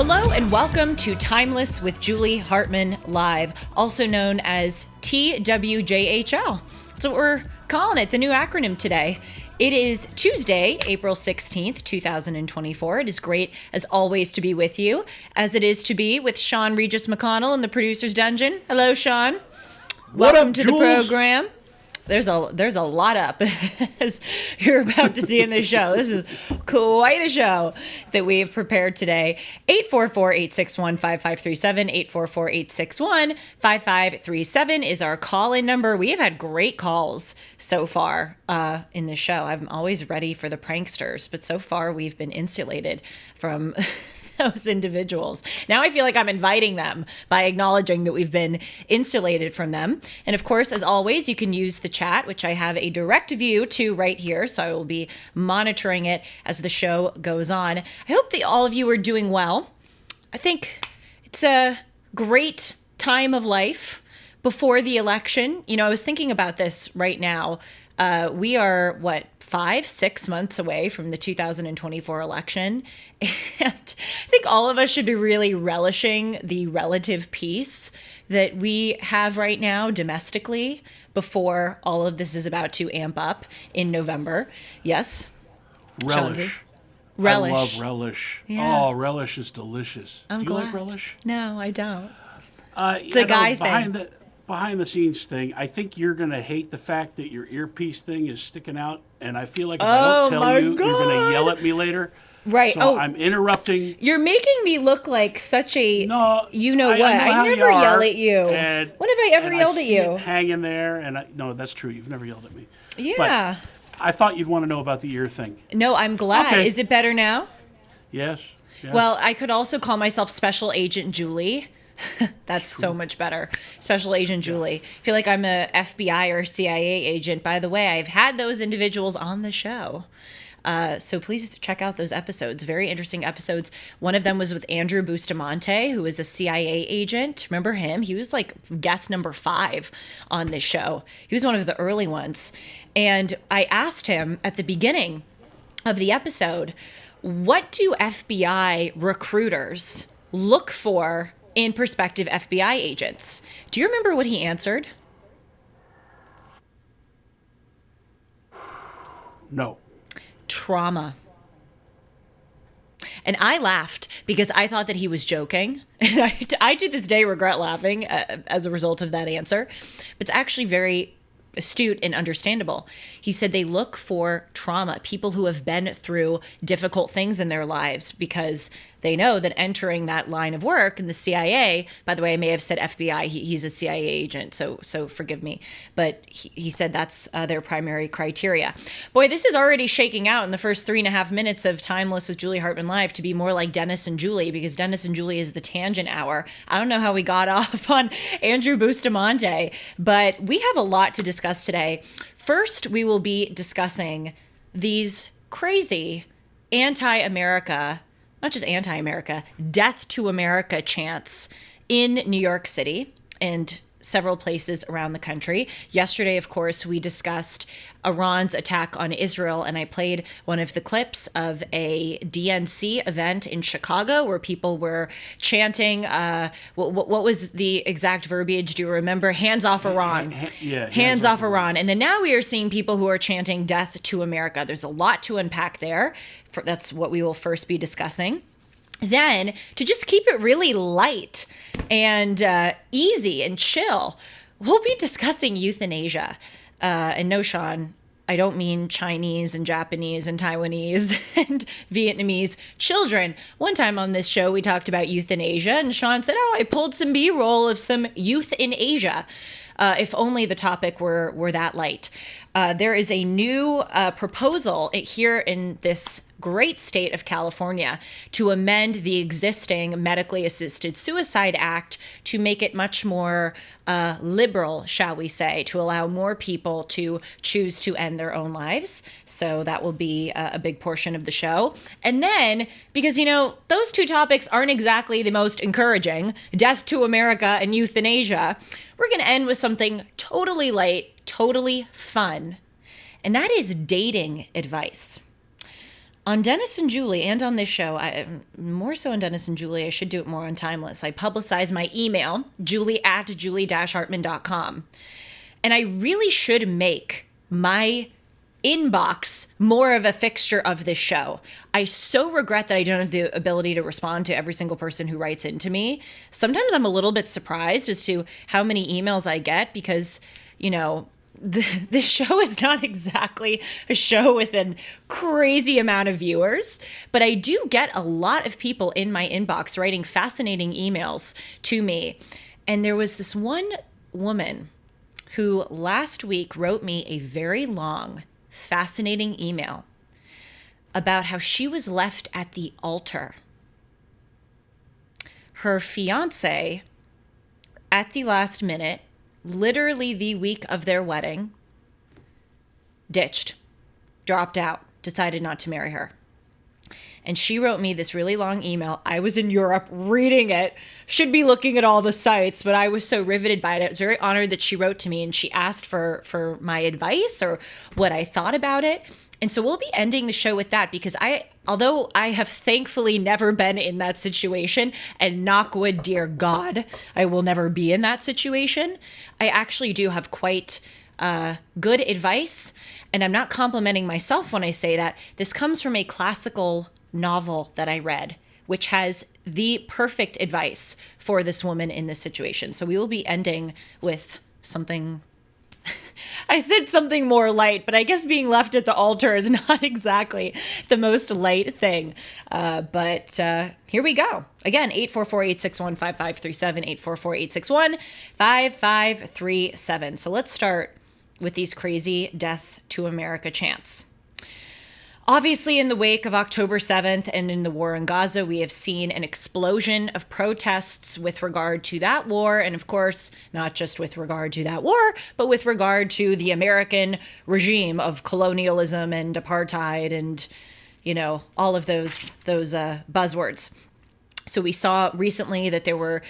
Hello and welcome to Timeless with Julie Hartman Live, also known as TWJHL. That's what we're calling it, the new acronym today. It is Tuesday, April 16th, 2024. It is great, as always, to be with you, as it is to be with Sean Regis McConnell in the producer's dungeon. Hello, Sean. Welcome to the program. There's a lot up, as you're about to see in this show. This is quite a show that we have prepared today. 844-861-5537, 844-861-5537 is our call-in number. We have had great calls so far in the show. I'm always ready for the pranksters, but so far we've been insulated from those individuals. Now I feel like I'm inviting them by acknowledging that we've been insulated from them. And of course, as always, you can use the chat, which I have a direct view to right here. So I will be monitoring it as the show goes on. I hope that all of you are doing well. I think it's a great time of life before the election. You know, I was thinking about this right now. We are, 5-6 months away from the 2024 election. And I think all of us should be really relishing the relative peace that we have right now domestically before all of this is about to amp up in November. Yes? Relish. Relish. I love relish. Yeah. Oh, relish is delicious. Do you like relish? No, I don't. It's a guy thing. Behind the scenes thing, I think you're going to hate the fact that your earpiece thing is sticking out. And I feel like if I don't tell you, you're going to yell at me later. Right. So I'm interrupting. You're making me look like such a, no, you know what? I never yell at you. When have I ever yelled at you? Hanging there. And no, that's true. You've never yelled at me. Yeah. But I thought you'd want to know about the ear thing. No, I'm glad. Okay. Is it better now? Yes. Well, I could also call myself Special Agent Julie. That's so much better. Special Agent Julie. I feel like I'm a FBI or CIA agent. By the way, I've had those individuals on the show. So please check out those episodes. Very interesting episodes. One of them was with Andrew Bustamante, who is a CIA agent. Remember him? He was like guest number 5 on this show. He was one of the early ones. And I asked him at the beginning of the episode, what do FBI recruiters look for in prospective FBI agents? Do you remember what he answered? No. Trauma. And I laughed because I thought that he was joking. And I to this day regret laughing as a result of that answer. But it's actually very astute and understandable. He said they look for trauma, people who have been through difficult things in their lives, because they know that entering that line of work in the CIA, by the way, I may have said FBI, he's a CIA agent, so forgive me, but he said that's their primary criteria. Boy, this is already shaking out in the first 3.5 minutes of Timeless with Julie Hartman Live to be more like Dennis and Julie, because Dennis and Julie is the tangent hour. I don't know how we got off on Andrew Bustamante, but we have a lot to discuss today. First, we will be discussing these crazy anti-America, not just anti-America, death to America chants in New York City and several places around the country. Yesterday, of course, we discussed Iran's attack on Israel, and I played one of the clips of a DNC event in Chicago where people were chanting, what was the exact verbiage? Do you remember? Hands off Iran. Hands off Iran. And then now we are seeing people who are chanting death to America. There's a lot to unpack there. That's what we will first be discussing. Then, to just keep it really light and easy and chill, we'll be discussing euthanasia. And no, Sean, I don't mean Chinese and Japanese and Taiwanese and Vietnamese children. One time on this show, we talked about euthanasia, and Sean said, I pulled some B-roll of some youth in Asia. If only the topic were that light. There is a new proposal here in this great state of California to amend the existing medically assisted suicide act to make it much more liberal, shall we say, to allow more people to choose to end their own lives. So that will be a big portion of the show. And then, because, you know, those two topics aren't exactly the most encouraging, death to America and euthanasia, we're going to end with something totally light, totally fun. And that is dating advice. On Dennis and Julie and on this show, more so on Dennis and Julie, I should do it more on Timeless. I publicize my email, julie@julie-hartman.com. And I really should make my inbox more of a fixture of this show. I so regret that I don't have the ability to respond to every single person who writes into me. Sometimes I'm a little bit surprised as to how many emails I get because, you know, this show is not exactly a show with a crazy amount of viewers, but I do get a lot of people in my inbox writing fascinating emails to me. And there was this one woman who last week wrote me a very long, fascinating email about how she was left at the altar. Her fiance, at the last minute, literally the week of their wedding, ditched, dropped out, decided not to marry her. And she wrote me this really long email. I was in Europe reading it, should be looking at all the sites, but I was so riveted by it. I was very honored that she wrote to me and she asked for my advice or what I thought about it. And so we'll be ending the show with that because although I have thankfully never been in that situation, and knock wood, dear God, I will never be in that situation, I actually do have quite good advice. And I'm not complimenting myself when I say that. This comes from a classical novel that I read, which has the perfect advice for this woman in this situation. So we will be ending with something... I said something more light, but I guess being left at the altar is not exactly the most light thing. But here we go. Again, 844-861-5537, 844-861-5537. So let's start with these crazy Death to America chants. Obviously, in the wake of October 7th and in the war in Gaza, we have seen an explosion of protests with regard to that war. And of course, not just with regard to that war, but with regard to the American regime of colonialism and apartheid and, you know, all of those buzzwords. So we saw recently that there were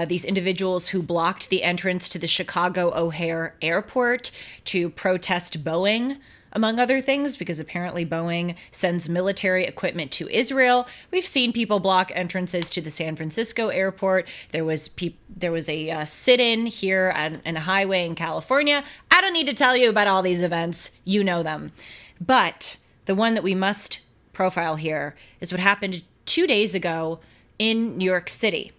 these individuals who blocked the entrance to the Chicago O'Hare Airport to protest Boeing, among other things, because apparently Boeing sends military equipment to Israel. We've seen people block entrances to the San Francisco airport. There was a sit-in here in a highway in California. I don't need to tell you about all these events. You know them. But the one that we must profile here is what happened 2 days ago in New York City.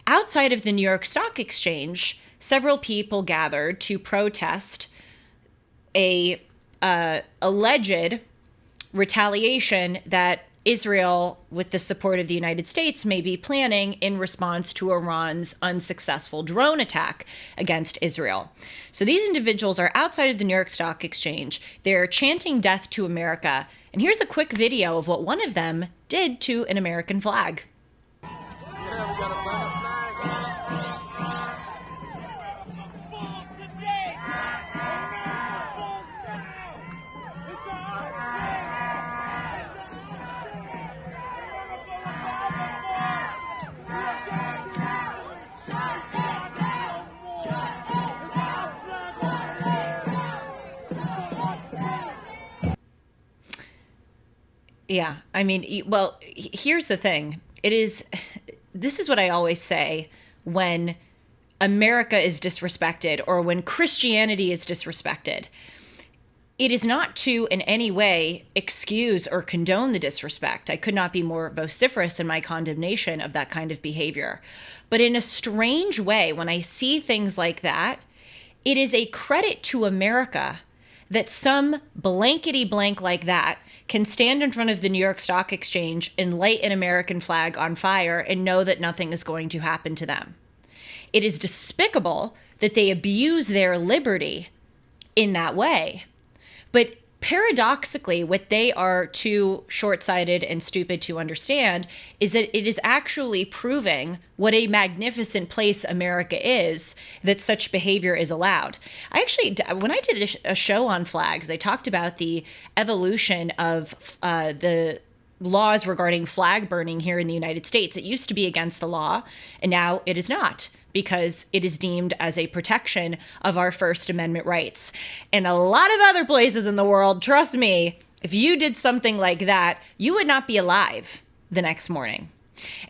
Outside of the New York Stock Exchange, several people gathered to protest a alleged retaliation that Israel, with the support of the United States, may be planning in response to Iran's unsuccessful drone attack against Israel. So these individuals are outside of the New York Stock Exchange. They're chanting "Death to America." And here's a quick video of what one of them did to an American flag. Yeah, we got a flag. Yeah, I mean, well, here's the thing. This is what I always say when America is disrespected or when Christianity is disrespected. It is not to in any way excuse or condone the disrespect. I could not be more vociferous in my condemnation of that kind of behavior. But in a strange way, when I see things like that, it is a credit to America that some blankety blank like that can stand in front of the New York Stock Exchange and light an American flag on fire and know that nothing is going to happen to them. It is despicable that they abuse their liberty in that way. But paradoxically, what they are too short-sighted and stupid to understand is that it is actually proving what a magnificent place America is, that such behavior is allowed. When I did a show on flags, I talked about the evolution of the laws regarding flag burning here in the United States. It used to be against the law, and now it is not, because it is deemed as a protection of our First Amendment rights. In a lot of other places in the world, trust me, If you did something like that, you would not be alive the next morning.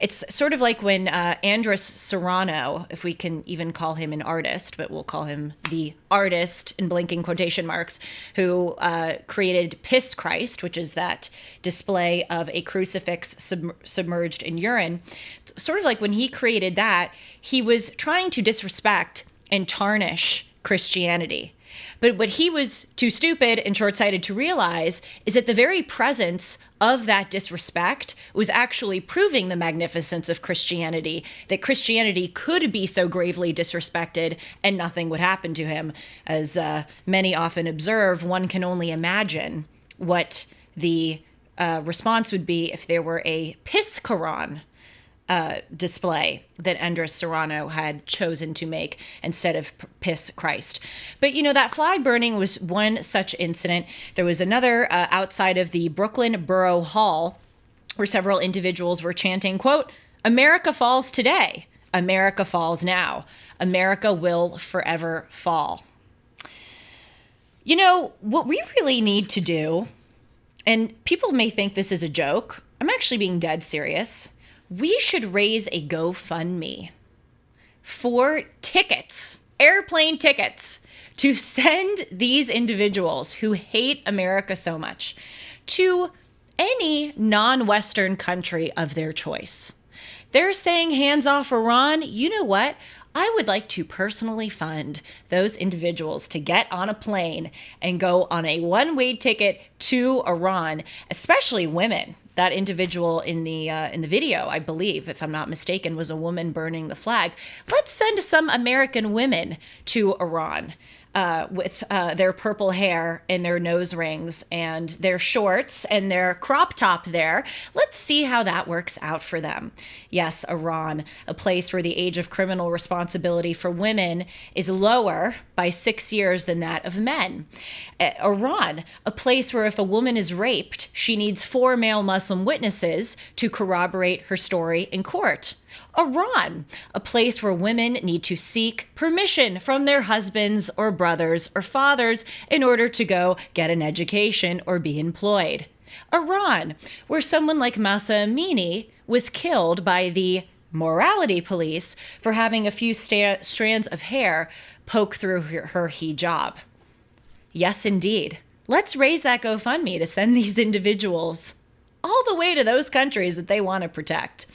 It's sort of like when Andres Serrano, if we can even call him an artist, but we'll call him the artist in blinking quotation marks, who created Piss Christ, which is that display of a crucifix submerged in urine. It's sort of like when he created that, he was trying to disrespect and tarnish Christianity. But what he was too stupid and short-sighted to realize is that the very presence of that disrespect was actually proving the magnificence of Christianity, that Christianity could be so gravely disrespected and nothing would happen to him. As many often observe, one can only imagine what the response would be if there were a piss Quran display that Andres Serrano had chosen to make instead of Piss Christ. But, that flag burning was one such incident. There was another outside of the Brooklyn Borough Hall where several individuals were chanting, quote, "America falls today. America falls now. America will forever fall." What we really need to do, and people may think this is a joke, I'm actually being dead serious. We should raise a GoFundMe for tickets, airplane tickets, to send these individuals who hate America so much to any non-Western country of their choice. They're saying hands off Iran. You know what? I would like to personally fund those individuals to get on a plane and go on a one-way ticket to Iran, especially women. That individual in the video, I believe, if I'm not mistaken, was a woman burning the flag. Let's send some American women to Iran with their purple hair and their nose rings and their shorts and their crop top there. Let's see how that works out for them. Yes, Iran, a place where the age of criminal responsibility for women is lower by 6 years than that of men. Iran, a place where if a woman is raped, she needs 4 male Muslim witnesses to corroborate her story in court. Iran, a place where women need to seek permission from their husbands or brothers or fathers in order to go get an education or be employed. Iran, where someone like Mahsa Amini was killed by the morality police for having a few strands of hair poke through her hijab. Yes, indeed. Let's raise that GoFundMe to send these individuals all the way to those countries that they want to protect.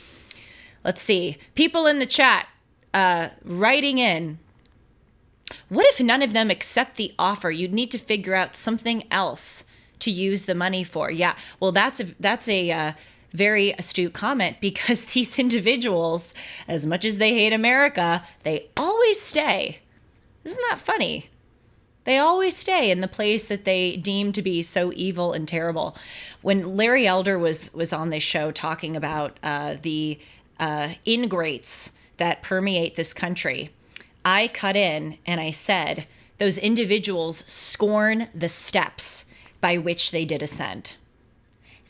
Let's see. People in the chat writing in. What if none of them accept the offer? You'd need to figure out something else to use the money for. Yeah, well, that's a very astute comment, because these individuals, as much as they hate America, they always stay. Isn't that funny? They always stay in the place that they deem to be so evil and terrible. When Larry Elder was on this show talking about the ingrates that permeate this country, I cut in and I said, those individuals scorn the steps by which they did ascend.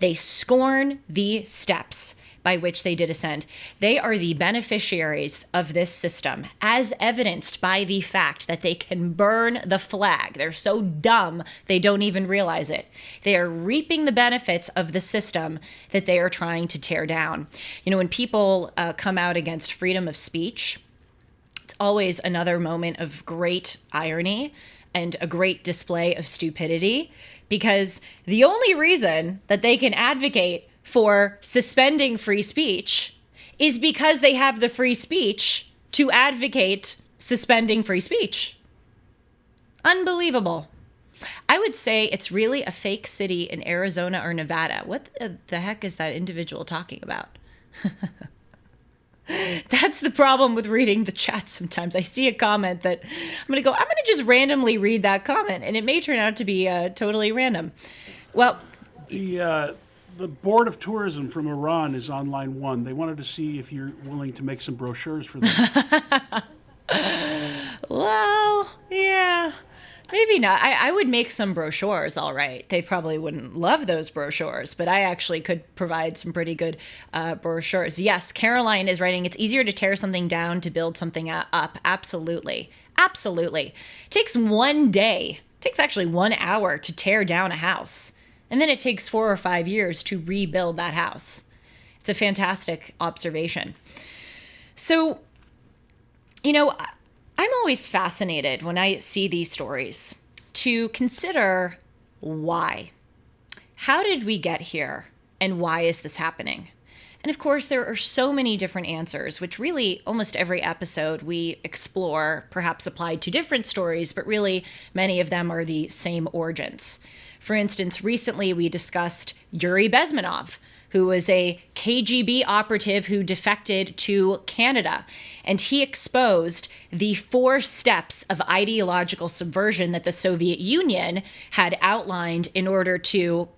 They scorn the steps by which they did ascend. They are the beneficiaries of this system, as evidenced by the fact that they can burn the flag. They're so dumb, they don't even realize it. They are reaping the benefits of the system that they are trying to tear down. When people come out against freedom of speech, it's always another moment of great irony and a great display of stupidity, because the only reason that they can advocate for suspending free speech is because they have the free speech to advocate suspending free speech. Unbelievable. I would say it's really a fake city in Arizona or Nevada. What the heck is that individual talking about? That's the problem with reading the chat sometimes. I see a comment that I'm going to just randomly read that comment, and it may turn out to be totally random. Well, the Board of Tourism from Iran is on line 1. They wanted to see if you're willing to make some brochures for them. Well, yeah, maybe not. I would make some brochures, all right. They probably wouldn't love those brochures, but I actually could provide some pretty good brochures. Yes, Caroline is writing, it's easier to tear something down to build something up. Absolutely. Absolutely. It takes one day. It takes actually 1 hour to tear down a house. And then it takes 4 or 5 years to rebuild that house. It's a fantastic observation. So, I'm always fascinated when I see these stories to consider why. How did we get here? And why is this happening? And of course, there are so many different answers, which really almost every episode we explore, perhaps applied to different stories, but really many of them are the same origins. For instance, recently we discussed Yuri Bezmenov, who was a KGB operative who defected to Canada. And he exposed the 4 steps of ideological subversion that the Soviet Union had outlined in order to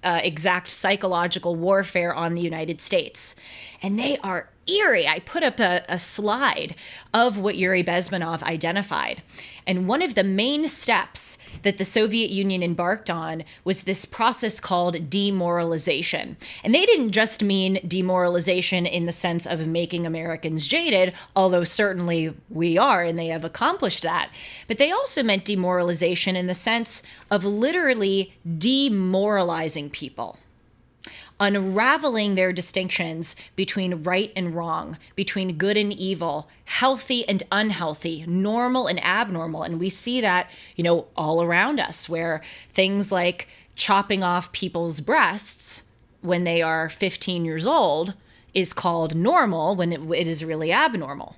exact psychological warfare on the United States. And they are eerie. I put up a slide of what Yuri Bezmenov identified. And one of the main steps that the Soviet Union embarked on was this process called demoralization. And they didn't just mean demoralization in the sense of making Americans jaded, although certainly we are, and they have accomplished that. But they also meant demoralization in the sense of literally demoralizing people, unraveling their distinctions between right and wrong, between good and evil, healthy and unhealthy, normal and abnormal. And we see that, all around us, where things like chopping off people's breasts when they are 15 years old is called normal when it is really abnormal.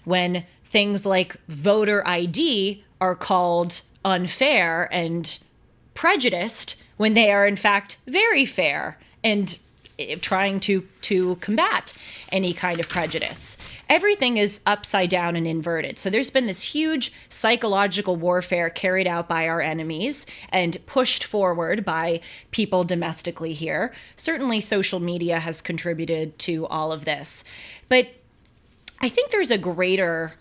When things like voter ID are called unfair and prejudiced when they are in fact very fair and trying to combat any kind of prejudice. Everything is upside down and inverted. So there's been this huge psychological warfare carried out by our enemies and pushed forward by people domestically here. Certainly social media has contributed to all of this. But I think there's a greater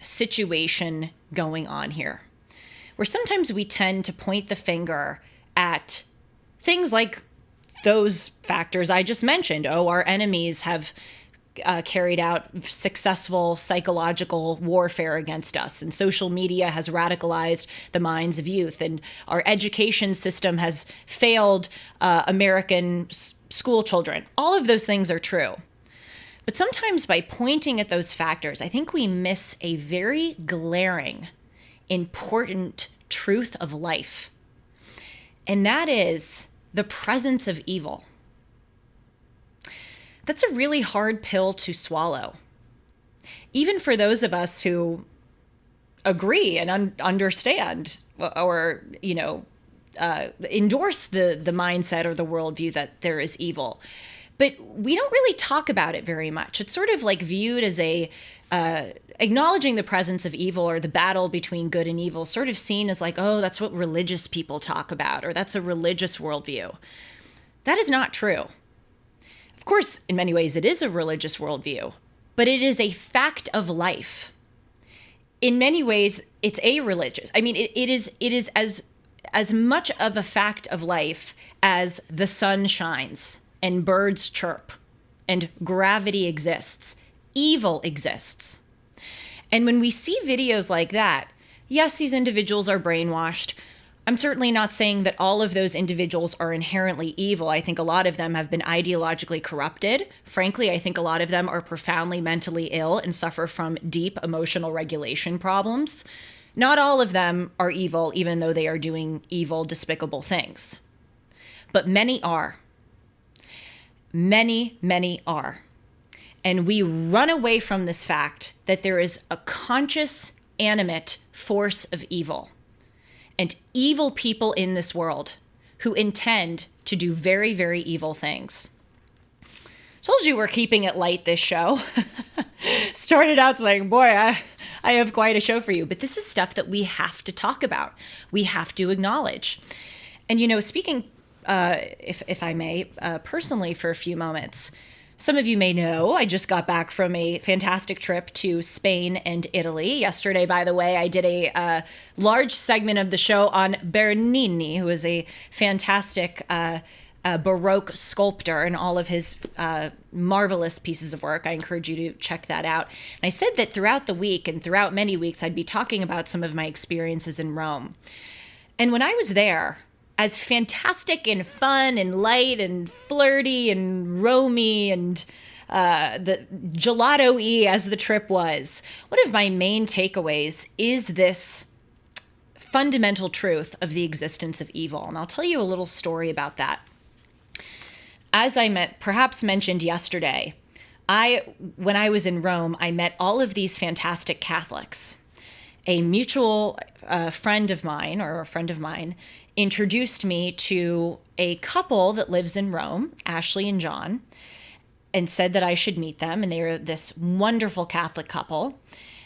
situation going on here, where sometimes we tend to point the finger at things like those factors I just mentioned. Our enemies have carried out successful psychological warfare against us, and social media has radicalized the minds of youth, and our education system has failed American school children. All of those things are true. But sometimes by pointing at those factors, I think we miss a very glaring, important truth of life. And that is the presence of evil. That's a really hard pill to swallow. Even for those of us who agree and understand or, endorse the mindset or the worldview that there is evil. But we don't really talk about it very much. It's sort of like viewed as acknowledging the presence of evil or the battle between good and evil, sort of seen as like, oh, that's what religious people talk about, or that's a religious worldview. That is not true. Of course, in many ways, it is a religious worldview, but it is a fact of life. In many ways, it's a-religious. I mean, it is as much of a fact of life as the sun shines and birds chirp and gravity exists. Evil exists. And when we see videos like that, yes, these individuals are brainwashed. I'm certainly not saying that all of those individuals are inherently evil. I think a lot of them have been ideologically corrupted. Frankly, I think a lot of them are profoundly mentally ill and suffer from deep emotional regulation problems. Not all of them are evil, even though they are doing evil, despicable things. But many are. Many, many are. And we run away from this fact that there is a conscious, animate force of evil. And evil people in this world who intend to do very, very evil things. Told you we're keeping it light this show. Started out saying, boy, I have quite a show for you. But this is stuff that we have to talk about. We have to acknowledge. And, speaking, if I may, personally for a few moments, some of you may know I just got back from a fantastic trip to Spain and Italy. Yesterday, by the way, I did a large segment of the show on Bernini, who is a fantastic Baroque sculptor, and all of his marvelous pieces of work. I encourage you to check that out. And I said that throughout the week and throughout many weeks, I'd be talking about some of my experiences in Rome. And when I was there, as fantastic and fun and light and flirty and roamy and the gelato-y as the trip was, one of my main takeaways is this fundamental truth of the existence of evil. And I'll tell you a little story about that. As I perhaps mentioned yesterday, when I was in Rome, I met all of these fantastic Catholics. A mutual friend of mine introduced me to a couple that lives in Rome, Ashley and John, and said that I should meet them. And they were this wonderful Catholic couple.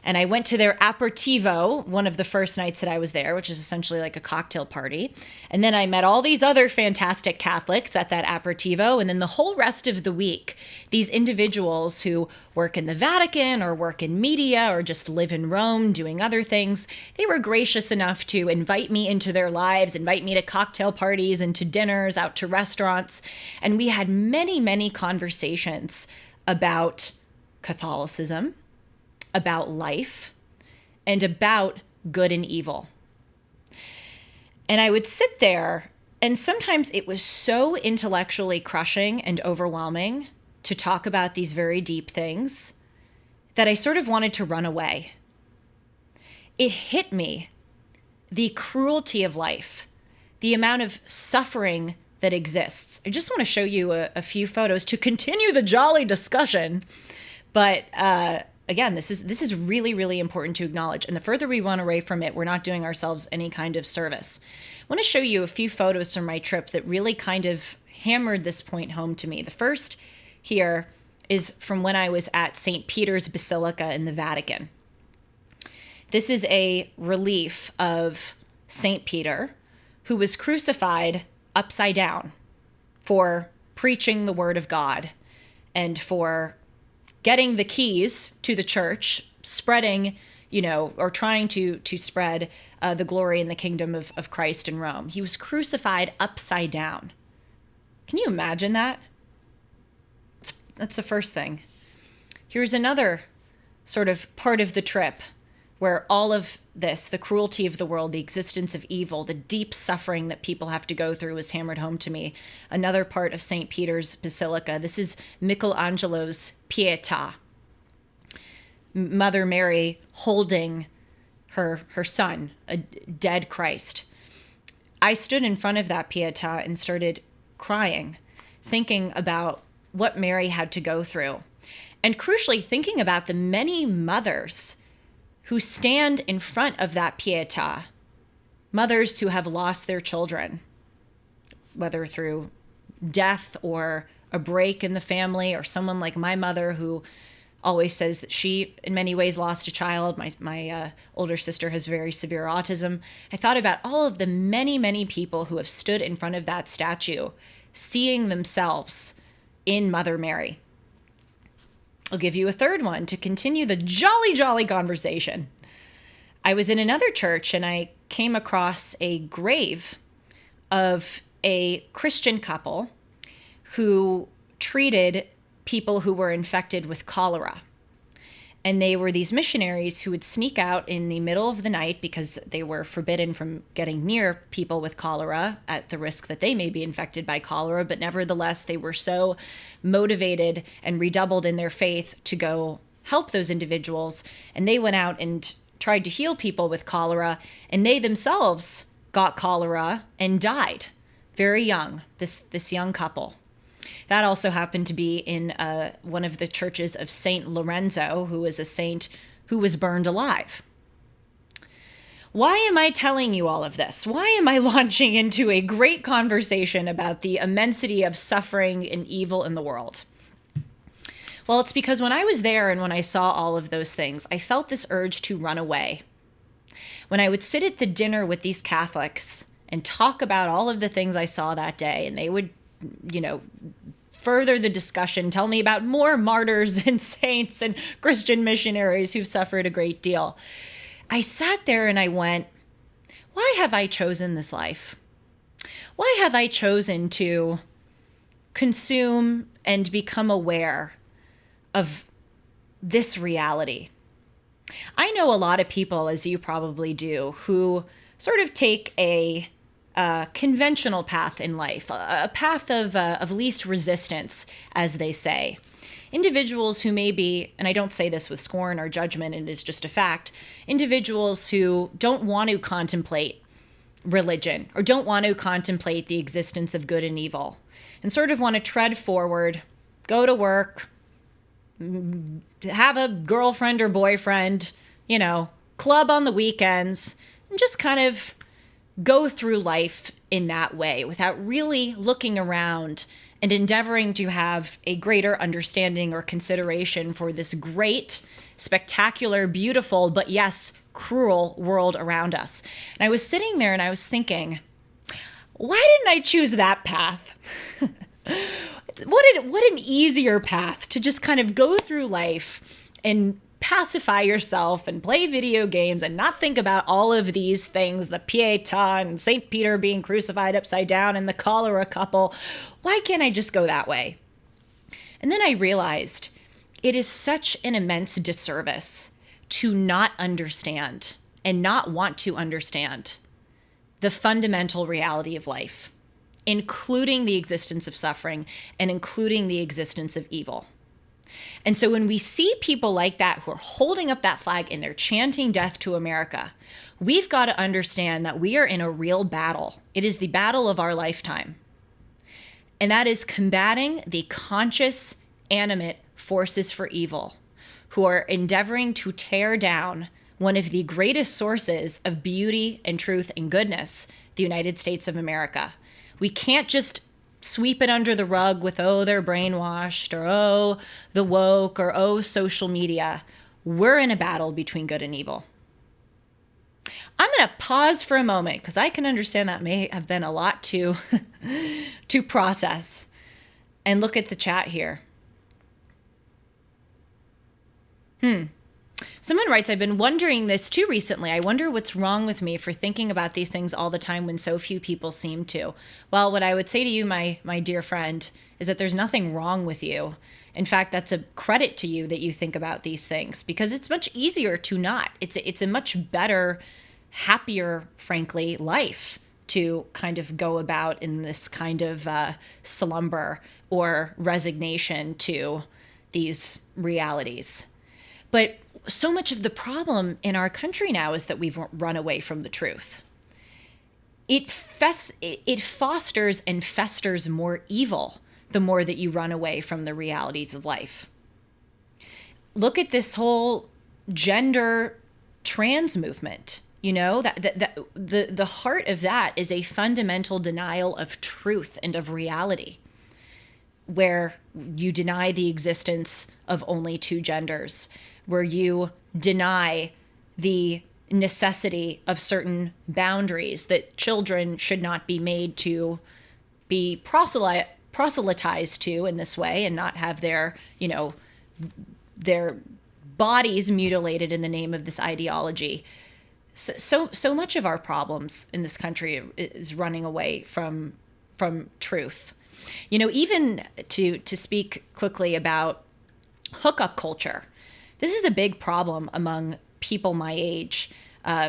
And I went to their aperitivo one of the first nights that I was there, which is essentially like a cocktail party. And then I met all these other fantastic Catholics at that aperitivo. And then the whole rest of the week, these individuals who work in the Vatican or work in media or just live in Rome doing other things, they were gracious enough to invite me into their lives, invite me to cocktail parties and to dinners, out to restaurants. And we had many, many conversations about Catholicism, about life, and about good and evil. And I would sit there, and sometimes it was so intellectually crushing and overwhelming to talk about these very deep things that I sort of wanted to run away. It hit me, the cruelty of life, the amount of suffering that exists. I just want to show you a few photos to continue the jolly discussion, but again, this is really, really important to acknowledge. And the further we run away from it, we're not doing ourselves any kind of service. I want to show you a few photos from my trip that really kind of hammered this point home to me. The first here is from when I was at St. Peter's Basilica in the Vatican. This is a relief of St. Peter, who was crucified upside down for preaching the word of God and for getting the keys to the church, spreading, or trying to spread the glory and the kingdom of Christ in Rome. He was crucified upside down. Can you imagine that? That's the first thing. Here's another sort of part of the trip where all of this, the cruelty of the world, the existence of evil, the deep suffering that people have to go through, was hammered home to me. Another part of St. Peter's Basilica. This is Michelangelo's Pietà. Mother Mary holding her son, a dead Christ. I stood in front of that Pietà and started crying, thinking about what Mary had to go through. And crucially, thinking about the many mothers who stand in front of that Pietà, mothers who have lost their children, whether through death or a break in the family, or someone like my mother who always says that she, in many ways, lost a child. My older sister has very severe autism. I thought about all of the many, many people who have stood in front of that statue, seeing themselves in Mother Mary. I'll give you a third one to continue the jolly, jolly conversation. I was in another church and I came across a grave of a Christian couple who treated people who were infected with cholera. And they were these missionaries who would sneak out in the middle of the night because they were forbidden from getting near people with cholera at the risk that they may be infected by cholera. But nevertheless, they were so motivated and redoubled in their faith to go help those individuals. And they went out and tried to heal people with cholera. And they themselves got cholera and died very young, this young couple. That also happened to be in one of the churches of Saint Lorenzo, who was a saint who was burned alive. Why am I telling you all of this? Why am I launching into a great conversation about the immensity of suffering and evil in the world? Well, it's because when I was there and when I saw all of those things, I felt this urge to run away. When I would sit at the dinner with these Catholics and talk about all of the things I saw that day, and they would further the discussion, tell me about more martyrs and saints and Christian missionaries who've suffered a great deal. I sat there and I went, why have I chosen this life? Why have I chosen to consume and become aware of this reality? I know a lot of people, as you probably do, who sort of take a conventional path in life, a path of least resistance, as they say. Individuals who may be, and I don't say this with scorn or judgment, it is just a fact, individuals who don't want to contemplate religion or don't want to contemplate the existence of good and evil and sort of want to tread forward, go to work, have a girlfriend or boyfriend, club on the weekends, and just kind of go through life in that way without really looking around and endeavoring to have a greater understanding or consideration for this great, spectacular, beautiful, but yes, cruel world around us. And I was sitting there and I was thinking, why didn't I choose that path? What an easier path to just kind of go through life and pacify yourself and play video games and not think about all of these things, the Pietà and St. Peter being crucified upside down and the cholera couple. Why can't I just go that way? And then I realized it is such an immense disservice to not understand and not want to understand the fundamental reality of life, including the existence of suffering and including the existence of evil. And so when we see people like that who are holding up that flag and they're chanting death to America, we've got to understand that we are in a real battle. It is the battle of our lifetime. And that is combating the conscious, animate forces for evil who are endeavoring to tear down one of the greatest sources of beauty and truth and goodness, the United States of America. We can't just sweep it under the rug with, oh, they're brainwashed, or oh, the woke, or oh, social media. We're in a battle between good and evil. I'm going to pause for a moment because I can understand that may have been a lot to process, and look at the chat here. Someone writes, I've been wondering this too recently. I wonder what's wrong with me for thinking about these things all the time when so few people seem to. Well, what I would say to you, my dear friend, is that there's nothing wrong with you. In fact, that's a credit to you that you think about these things, because it's much easier to not. It's a much better, happier, frankly, life to kind of go about in this kind of slumber or resignation to these realities. But so much of the problem in our country now is that we've run away from the truth. It fosters and festers more evil the more that you run away from the realities of life. Look at this whole gender trans movement. The heart of that is a fundamental denial of truth and of reality, where you deny the existence of only two genders, where you deny the necessity of certain boundaries, that children should not be made to be proselytized to in this way and not have their bodies mutilated in the name of this ideology. So much of our problems in this country is running away from truth. Even to speak quickly about hookup culture. This is a big problem among people my age,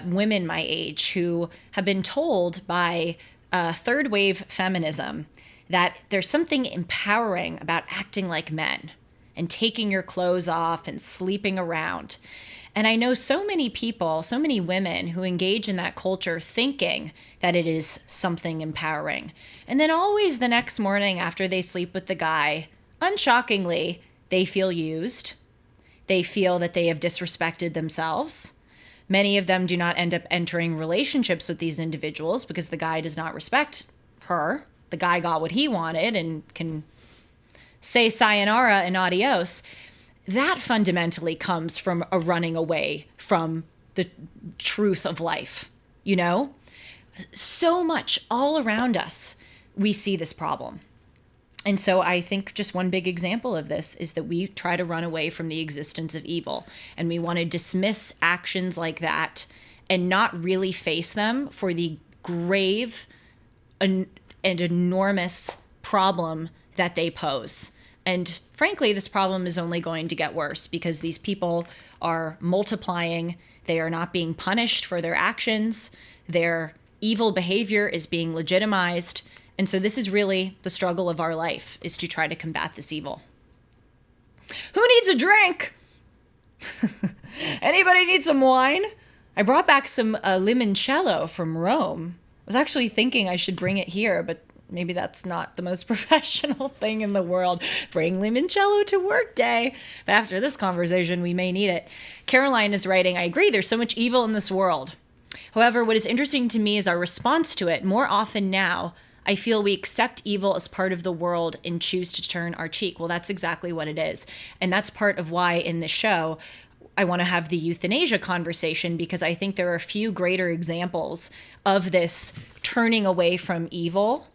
women my age, who have been told by third wave feminism that there's something empowering about acting like men and taking your clothes off and sleeping around. And I know so many people, so many women who engage in that culture thinking that it is something empowering. And then always the next morning after they sleep with the guy, unshockingly, they feel used. They feel that they have disrespected themselves. Many of them do not end up entering relationships with these individuals because the guy does not respect her. The guy got what he wanted and can say sayonara and adios. That fundamentally comes from a running away from the truth of life. So much all around us, we see this problem. And so I think just one big example of this is that we try to run away from the existence of evil, and we want to dismiss actions like that and not really face them for the grave and enormous problem that they pose. And frankly, this problem is only going to get worse because these people are multiplying. They are not being punished for their actions. Their evil behavior is being legitimized. And so this is really the struggle of our life, is to try to combat this evil. Who needs a drink? Anybody need some wine? I brought back some limoncello from Rome. I was actually thinking I should bring it here, but maybe that's not the most professional thing in the world. Bring limoncello to work day. But after this conversation, we may need it. Caroline is writing, I agree, there's so much evil in this world. However, what is interesting to me is our response to it. More often now, I feel we accept evil as part of the world and choose to turn our cheek. Well, that's exactly what it is. And that's part of why in this show, I want to have the euthanasia conversation, because I think there are a few greater examples of this turning away from evil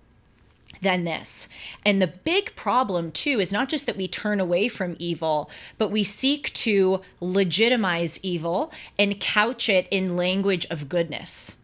than this. And the big problem, too, is not just that we turn away from evil, but we seek to legitimize evil and couch it in language of goodness.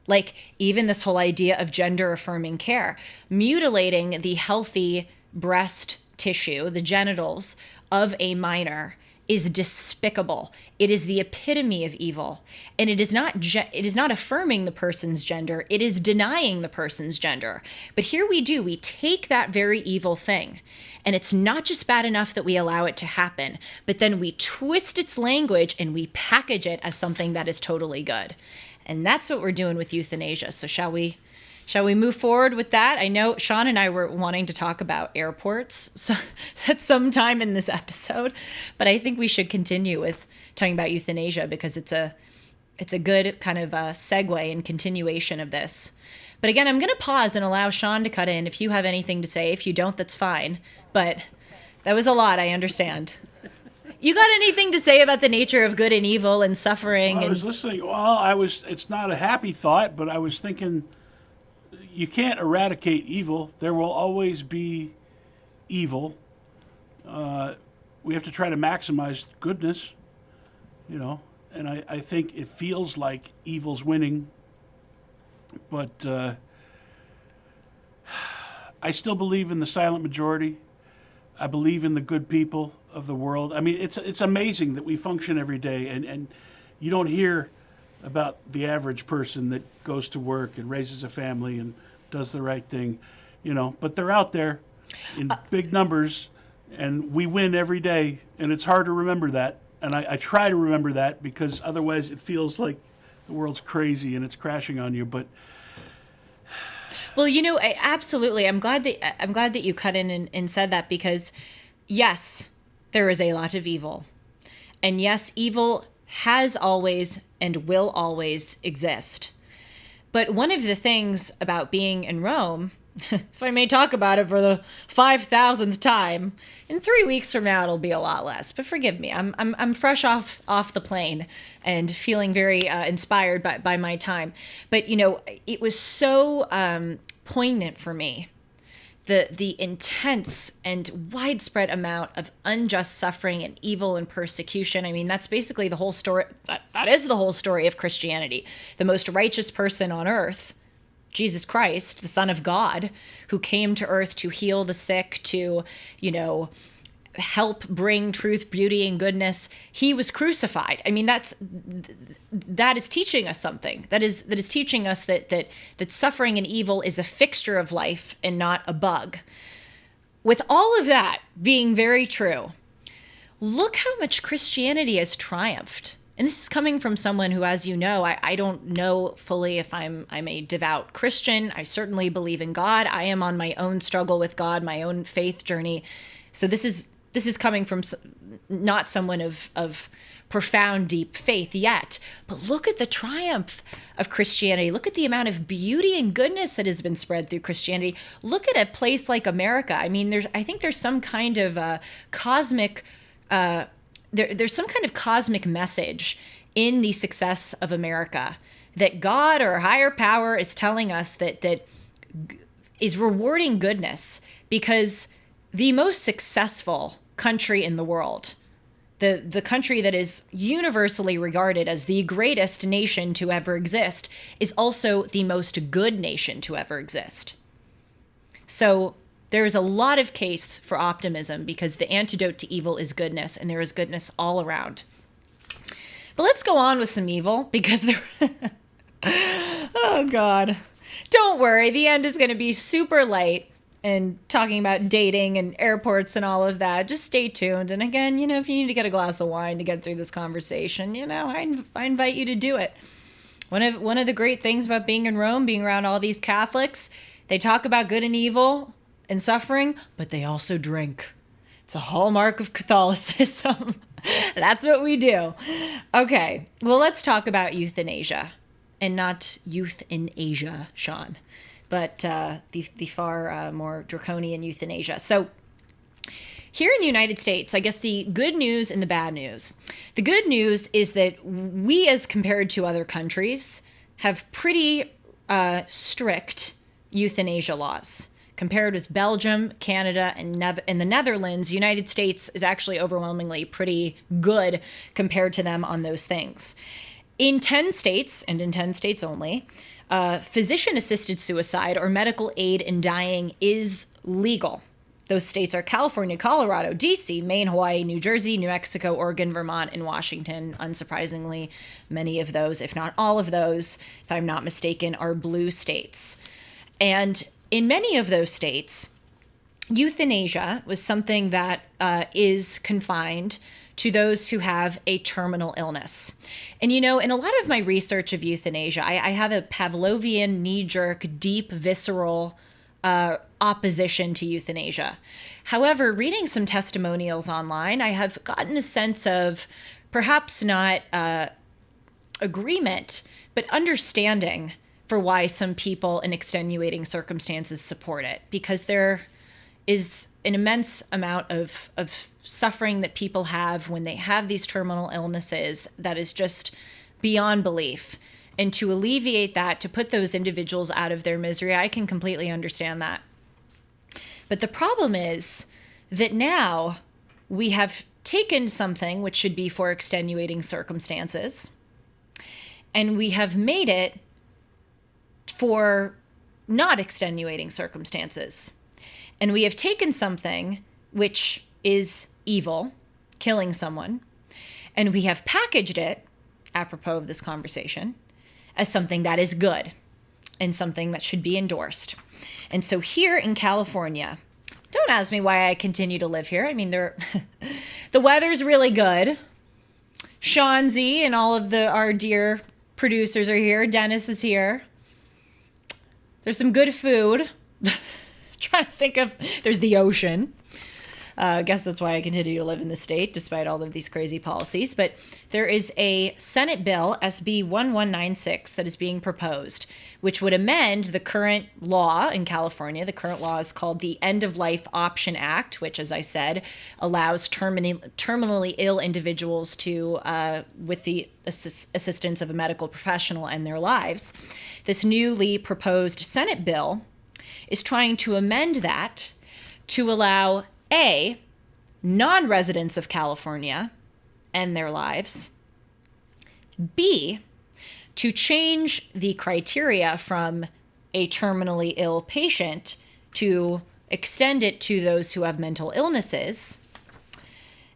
Like even this whole idea of gender-affirming care, mutilating the healthy breast tissue, the genitals of a minor, is despicable. It is the epitome of evil. And it is not affirming the person's gender, it is denying the person's gender. But here we take that very evil thing, and it's not just bad enough that we allow it to happen, but then we twist its language and we package it as something that is totally good. And that's what we're doing with euthanasia. So shall we move forward with that? I know Sean and I were wanting to talk about airports at some time in this episode, but I think we should continue with talking about euthanasia, because it's a good kind of segue and continuation of this. But again, I'm going to pause and allow Sean to cut in if you have anything to say. If you don't, that's fine. But that was a lot, I understand. You got anything to say about the nature of good and evil and suffering? Well, I was listening. Well, it's not a happy thought, but I was thinking, you can't eradicate evil. There will always be evil. We have to try to maximize goodness, and I think it feels like evil's winning, but I still believe in the silent majority. I believe in the good people of the world. I mean, it's amazing that we function every day, and you don't hear about the average person that goes to work and raises a family and does the right thing, but they're out there in big numbers, and we win every day, and it's hard to remember that. And I try to remember that, because otherwise it feels like the world's crazy and it's crashing on you. But well, absolutely. I'm glad that you cut in and said that, because yes, there is a lot of evil. And yes, evil has always and will always exist. But one of the things about being in Rome, if I may talk about it for the 5,000th time, in 3 weeks from now it'll be a lot less. But forgive me, I'm fresh off the plane and feeling very inspired by my time. But it was so poignant for me, the intense and widespread amount of unjust suffering and evil and persecution. I mean, that's basically the whole story. That is the whole story of Christianity. The most righteous person on earth, Jesus Christ, the Son of God, who came to earth to heal the sick, to, help bring truth, beauty, and goodness. He was crucified. I mean, that is teaching us something. That is teaching us that suffering and evil is a fixture of life and not a bug. With all of that being very true, look how much Christianity has triumphed. And this is coming from someone who, as you know, I don't know fully if I'm a devout Christian. I certainly believe in God. I am on my own struggle with God, my own faith journey. So this is coming from not someone of profound, deep faith yet. But look at the triumph of Christianity. Look at the amount of beauty and goodness that has been spread through Christianity. Look at a place like America. I mean, I think there's some kind of cosmic there's some kind of cosmic message in the success of America, that God or higher power is telling us that is rewarding goodness, because the most successful country in the world, the country that is universally regarded as the greatest nation to ever exist, is also the most good nation to ever exist. So there is a lot of case for optimism, because the antidote to evil is goodness, and there is goodness all around. But let's go on with some evil, because Oh, God. Don't worry. The end is going to be super light and talking about dating and airports and all of that. Just stay tuned. And again, if you need to get a glass of wine to get through this conversation, I invite you to do it. One of the great things about being in Rome, being around all these Catholics, they talk about good and evil and suffering, but they also drink. It's a hallmark of Catholicism. That's what we do. Okay, well, let's talk about euthanasia. And not youth in Asia, Sean, but the far more draconian euthanasia. So here in the United States, I guess the good news and the bad news. The good news is that we, as compared to other countries, have pretty strict euthanasia laws. Compared with Belgium, Canada, and the Netherlands, the United States is actually overwhelmingly pretty good compared to them on those things. In 10 states, and in 10 states only, physician-assisted suicide or medical aid in dying is legal. Those states are California, Colorado, D.C., Maine, Hawaii, New Jersey, New Mexico, Oregon, Vermont, and Washington. Unsurprisingly, many of those, if not all of those, if I'm not mistaken, are blue states. And in many of those states, euthanasia was something that is confined to those who have a terminal illness. And in a lot of my research of euthanasia, I have a Pavlovian, knee-jerk, deep, visceral opposition to euthanasia. However, reading some testimonials online, I have gotten a sense of perhaps not agreement, but understanding for why some people in extenuating circumstances support it. Because there is an immense amount of suffering that people have when they have these terminal illnesses that is just beyond belief. And to alleviate that, to put those individuals out of their misery, I can completely understand that. But the problem is that now we have taken something which should be for extenuating circumstances, and we have made it for not extenuating circumstances. And we have taken something which is evil, killing someone, and we have packaged it, apropos of this conversation, as something that is good and something that should be endorsed. And so here in California, don't ask me why I continue to live here. I mean, the weather's really good. Sean Z and all of our dear producers are here. Dennis is here. There's some good food. Trying to think of, there's the ocean. I guess that's why I continue to live in the state, despite all of these crazy policies. But there is a Senate bill, SB 1196, that is being proposed, which would amend the current law in California. The current law is called the End of Life Option Act, which, as I said, allows terminally ill individuals to, with the assistance of a medical professional, end their lives. This newly proposed Senate bill is trying to amend that to allow A, non-residents of California end their lives, B, to change the criteria from a terminally ill patient to extend it to those who have mental illnesses,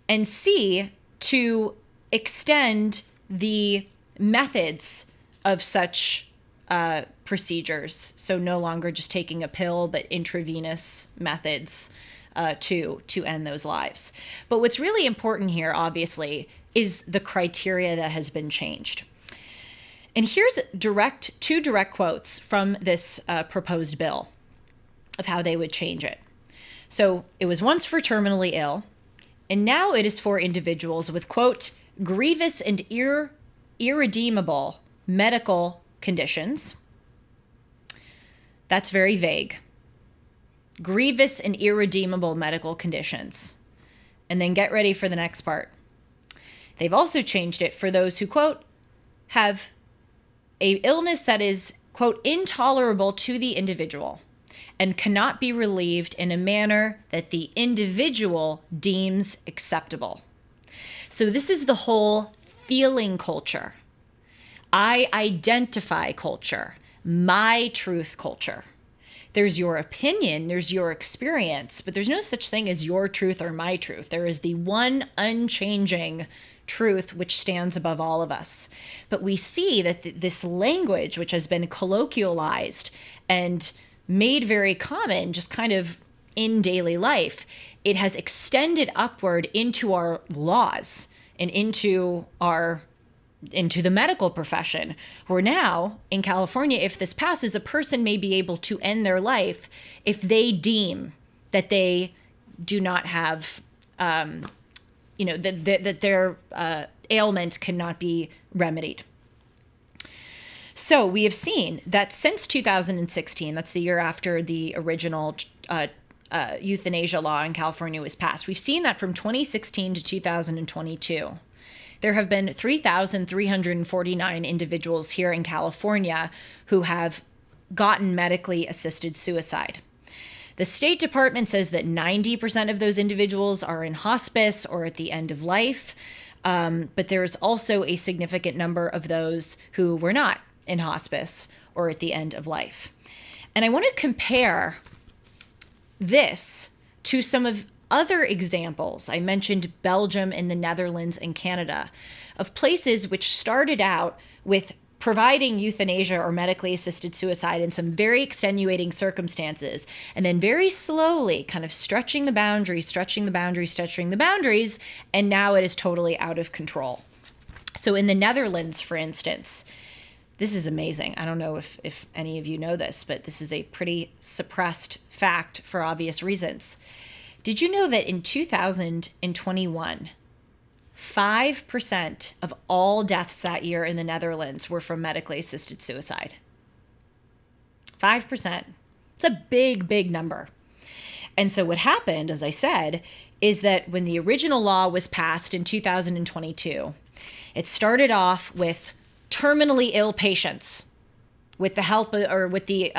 and C, to extend the methods of such procedures. So no longer just taking a pill, but intravenous methods to end those lives. But what's really important here, obviously, is the criteria that has been changed. And here's two direct quotes from this proposed bill of how they would change it. So it was once for terminally ill, and now it is for individuals with, quote, grievous and irredeemable medical conditions. That's very vague. Grievous and irredeemable medical conditions. And then get ready for the next part. They've also changed it for those who, quote, have a illness that is, quote, intolerable to the individual and cannot be relieved in a manner that the individual deems acceptable. So this is the whole feeling culture. I identify culture, my truth culture. There's your opinion, there's your experience, but there's no such thing as your truth or my truth. There is the one unchanging truth which stands above all of us. But we see that this language, which has been colloquialized and made very common just kind of in daily life, it has extended upward into our laws and into the medical profession, where now in California, if this passes, a person may be able to end their life if they deem that they do not have, that their ailment cannot be remedied. So we have seen that since 2016, that's the year after the original euthanasia law in California was passed, we've seen that from 2016 to 2022. There have been 3,349 individuals here in California who have gotten medically assisted suicide. The State Department says that 90% of those individuals are in hospice or at the end of life, but there's also a significant number of those who were not in hospice or at the end of life. And I want to compare this to some of other examples. I mentioned Belgium and the Netherlands and Canada, of places which started out with providing euthanasia or medically assisted suicide in some very extenuating circumstances, and then very slowly kind of stretching the boundaries, and now it is totally out of control. So in the Netherlands, for instance, this is amazing. I don't know if any of you know this, but this is a pretty suppressed fact for obvious reasons. Did you know that in 2021, 5% of all deaths that year in the Netherlands were from medically assisted suicide? 5%. It's a big, big number. And so what happened, as I said, is that when the original law was passed in 2022, it started off with terminally ill patients, with the help or with the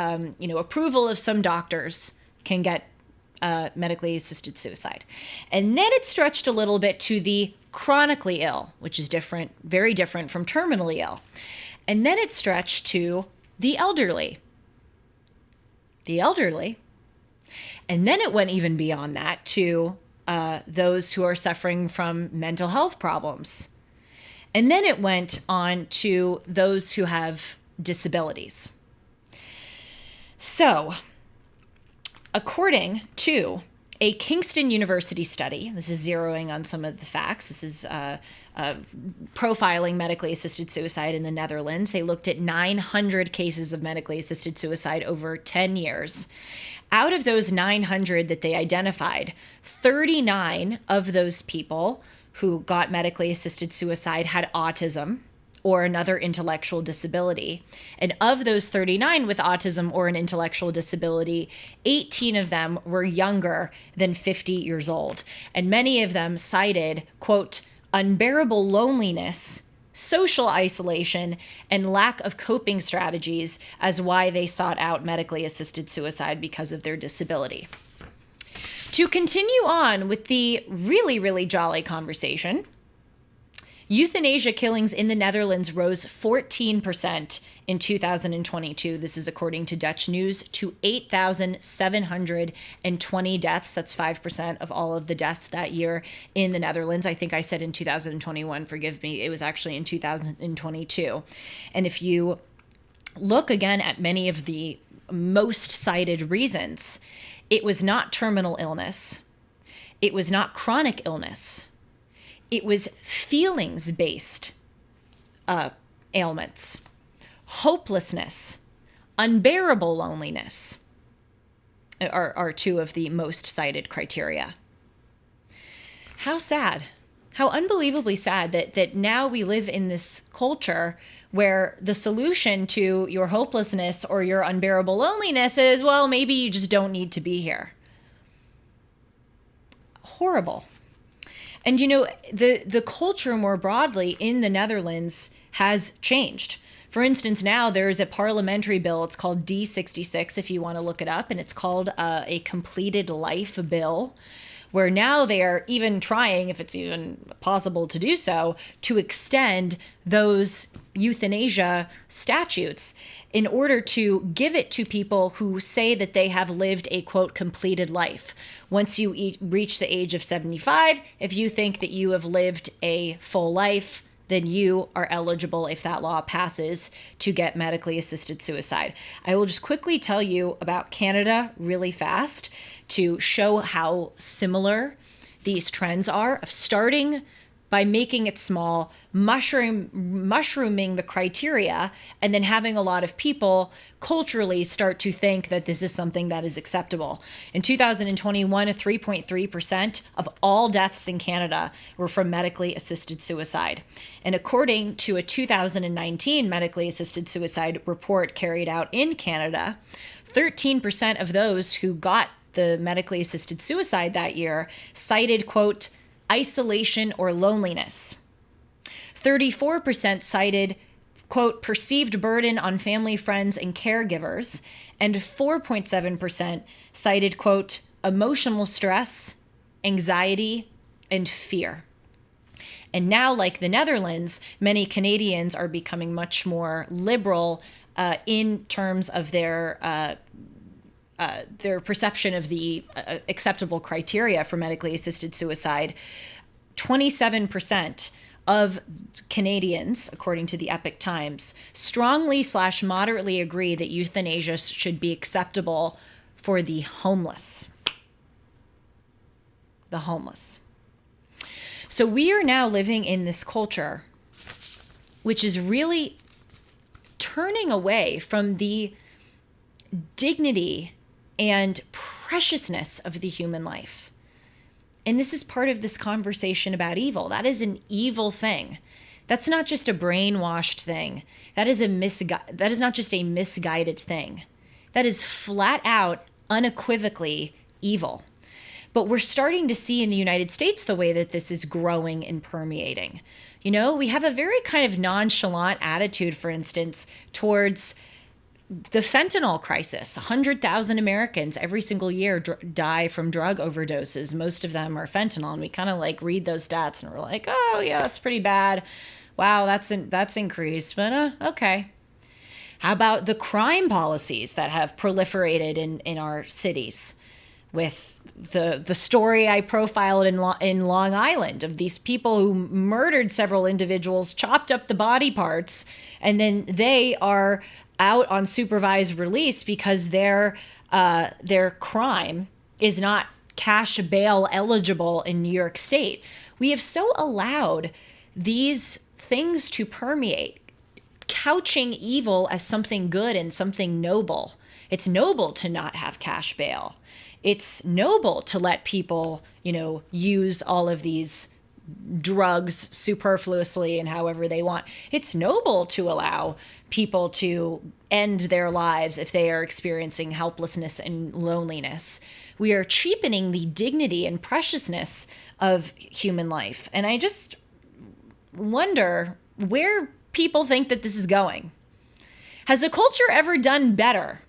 approval of some doctors, can get medically assisted suicide. And then it stretched a little bit to the chronically ill, which is different, very different from terminally ill. And then it stretched to the elderly. And then it went even beyond that to those who are suffering from mental health problems. And then it went on to those who have disabilities. So, according to a Kingston University study, this is zeroing on some of the facts, this is profiling medically assisted suicide in the Netherlands. They looked at 900 cases of medically assisted suicide over 10 years. Out of those 900 that they identified, 39 of those people who got medically assisted suicide had autism or another intellectual disability. And of those 39 with autism or an intellectual disability, 18 of them were younger than 50 years old. And many of them cited, quote, unbearable loneliness, social isolation, and lack of coping strategies as why they sought out medically assisted suicide because of their disability. To continue on with the really, really jolly conversation, euthanasia killings in the Netherlands rose 14% in 2022. This is according to Dutch News, to 8,720 deaths. That's 5% of all of the deaths that year in the Netherlands. I think I said in 2021, forgive me. It was actually in 2022. And if you look again at many of the most cited reasons, it was not terminal illness. It was not chronic illness. It was feelings-based ailments, hopelessness, unbearable loneliness are two of the most cited criteria. How sad, how unbelievably sad that now we live in this culture where the solution to your hopelessness or your unbearable loneliness is, well, maybe you just don't need to be here. Horrible. And, you know, the culture more broadly in the Netherlands has changed. For instance, now there's a parliamentary bill. It's called D66, if you want to look it up, and it's called a completed life bill, where now they are even trying, if it's even possible to do so, to extend those euthanasia statutes in order to give it to people who say that they have lived a, quote, completed life. Once you reach the age of 75, if you think that you have lived a full life, then you are eligible, if that law passes, to get medically assisted suicide. I will just quickly tell you about Canada really fast to show how similar these trends are, of starting by making it small, mushrooming the criteria, and then having a lot of people culturally start to think that this is something that is acceptable. In 2021, 3.3% of all deaths in Canada were from medically assisted suicide. And according to a 2019 medically assisted suicide report carried out in Canada, 13% of those who got the medically assisted suicide that year cited, quote, isolation or loneliness. 34% cited, quote, perceived burden on family, friends, and caregivers. And 4.7% cited, quote, emotional stress, anxiety, and fear. And now, like the Netherlands, many Canadians are becoming much more liberal in terms of their perception of the acceptable criteria for medically assisted suicide. 27% of Canadians, according to the Epoch Times, strongly/moderately agree that euthanasia should be acceptable for the homeless. The homeless. So we are now living in this culture which is really turning away from the dignity and preciousness of the human life. And this is part of this conversation about evil. That is an evil thing. That's not just a brainwashed thing. That is not just a misguided thing. That is flat out, unequivocally evil. But we're starting to see in the United States the way that this is growing and permeating. You know, we have a very kind of nonchalant attitude, for instance, towards the fentanyl crisis. 100,000 Americans every single year die from drug overdoses. Most of them are fentanyl. And we kind of like read those stats and we're like, oh yeah, that's pretty bad. Wow, that's increased, but okay. How about the crime policies that have proliferated in our cities? With the story I profiled in Long Island of these people who murdered several individuals, chopped up the body parts, and then they are out on supervised release because their crime is not cash bail eligible in New York State. We have so allowed these things to permeate, couching evil as something good and something noble. It's noble to not have cash bail. It's noble to let people, use all of these drugs superfluously and however they want. It's noble to allow people to end their lives if they are experiencing helplessness and loneliness. We are cheapening the dignity and preciousness of human life. And I just wonder where people think that this is going. Has the culture ever done better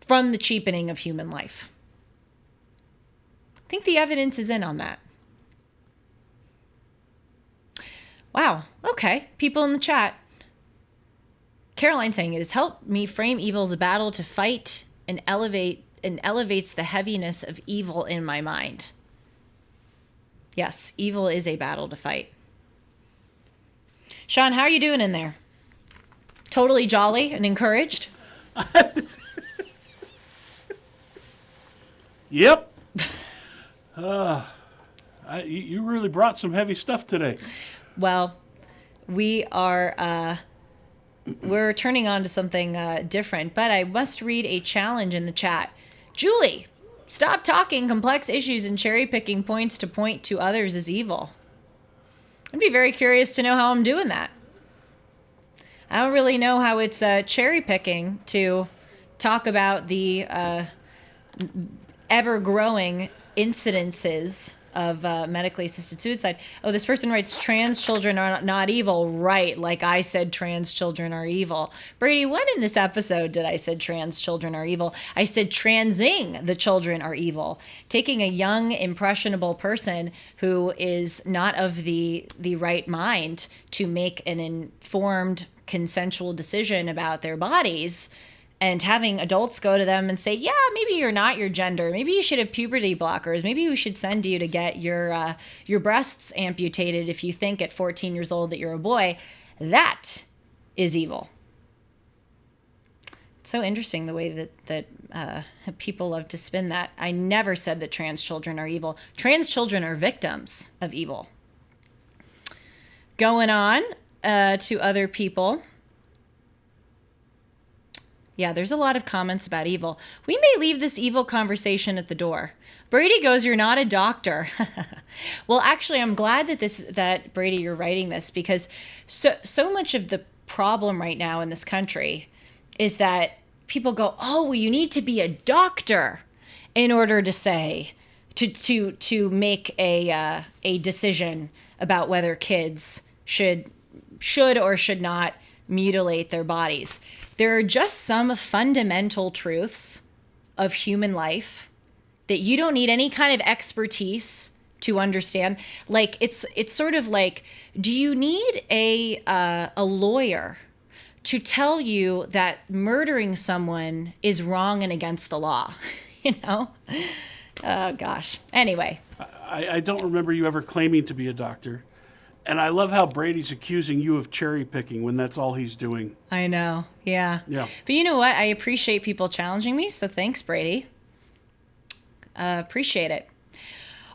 from the cheapening of human life? I think the evidence is in on that. Wow. Okay. People in the chat. Caroline saying it has helped me frame evil as a battle to fight and elevates the heaviness of evil in my mind. Yes, evil is a battle to fight. Sean, how are you doing in there? Totally jolly and encouraged? Yep. You really brought some heavy stuff today. Well, we're turning on to something different, but I must read a challenge in the chat. Julie, stop talking complex issues and cherry picking points to point to others as evil. I'd be very curious to know how I'm doing that. I don't really know how it's cherry picking to talk about the ever-growing incidences of medically assisted suicide. Oh, this person writes, trans children are not evil. Right, like I said trans children are evil. Brady, when in this episode did I said trans children are evil? I said transing the children are evil. Taking a young, impressionable person who is not of the right mind to make an informed, consensual decision about their bodies, and having adults go to them and say, yeah, maybe you're not your gender. Maybe you should have puberty blockers. Maybe we should send you to get your breasts amputated if you think at 14 years old that you're a boy. That is evil. It's so interesting the way that people love to spin that. I never said that trans children are evil. Trans children are victims of evil. Going on to other people. Yeah, there's a lot of comments about evil. We may leave this evil conversation at the door. Brady goes, you're not a doctor. Well, actually, I'm glad that Brady, you're writing this, because so much of the problem right now in this country is that people go, oh, well, you need to be a doctor in order to say, to make a decision about whether kids should or should not mutilate their bodies. There are just some fundamental truths of human life that you don't need any kind of expertise to understand. Like it's sort of like, do you need a lawyer to tell you that murdering someone is wrong and against the law? You know? Oh gosh. Anyway. I don't remember you ever claiming to be a doctor. And I love how Brady's accusing you of cherry picking when that's all he's doing. I know. Yeah. Yeah. But you know what? I appreciate people challenging me. So thanks, Brady. Appreciate it.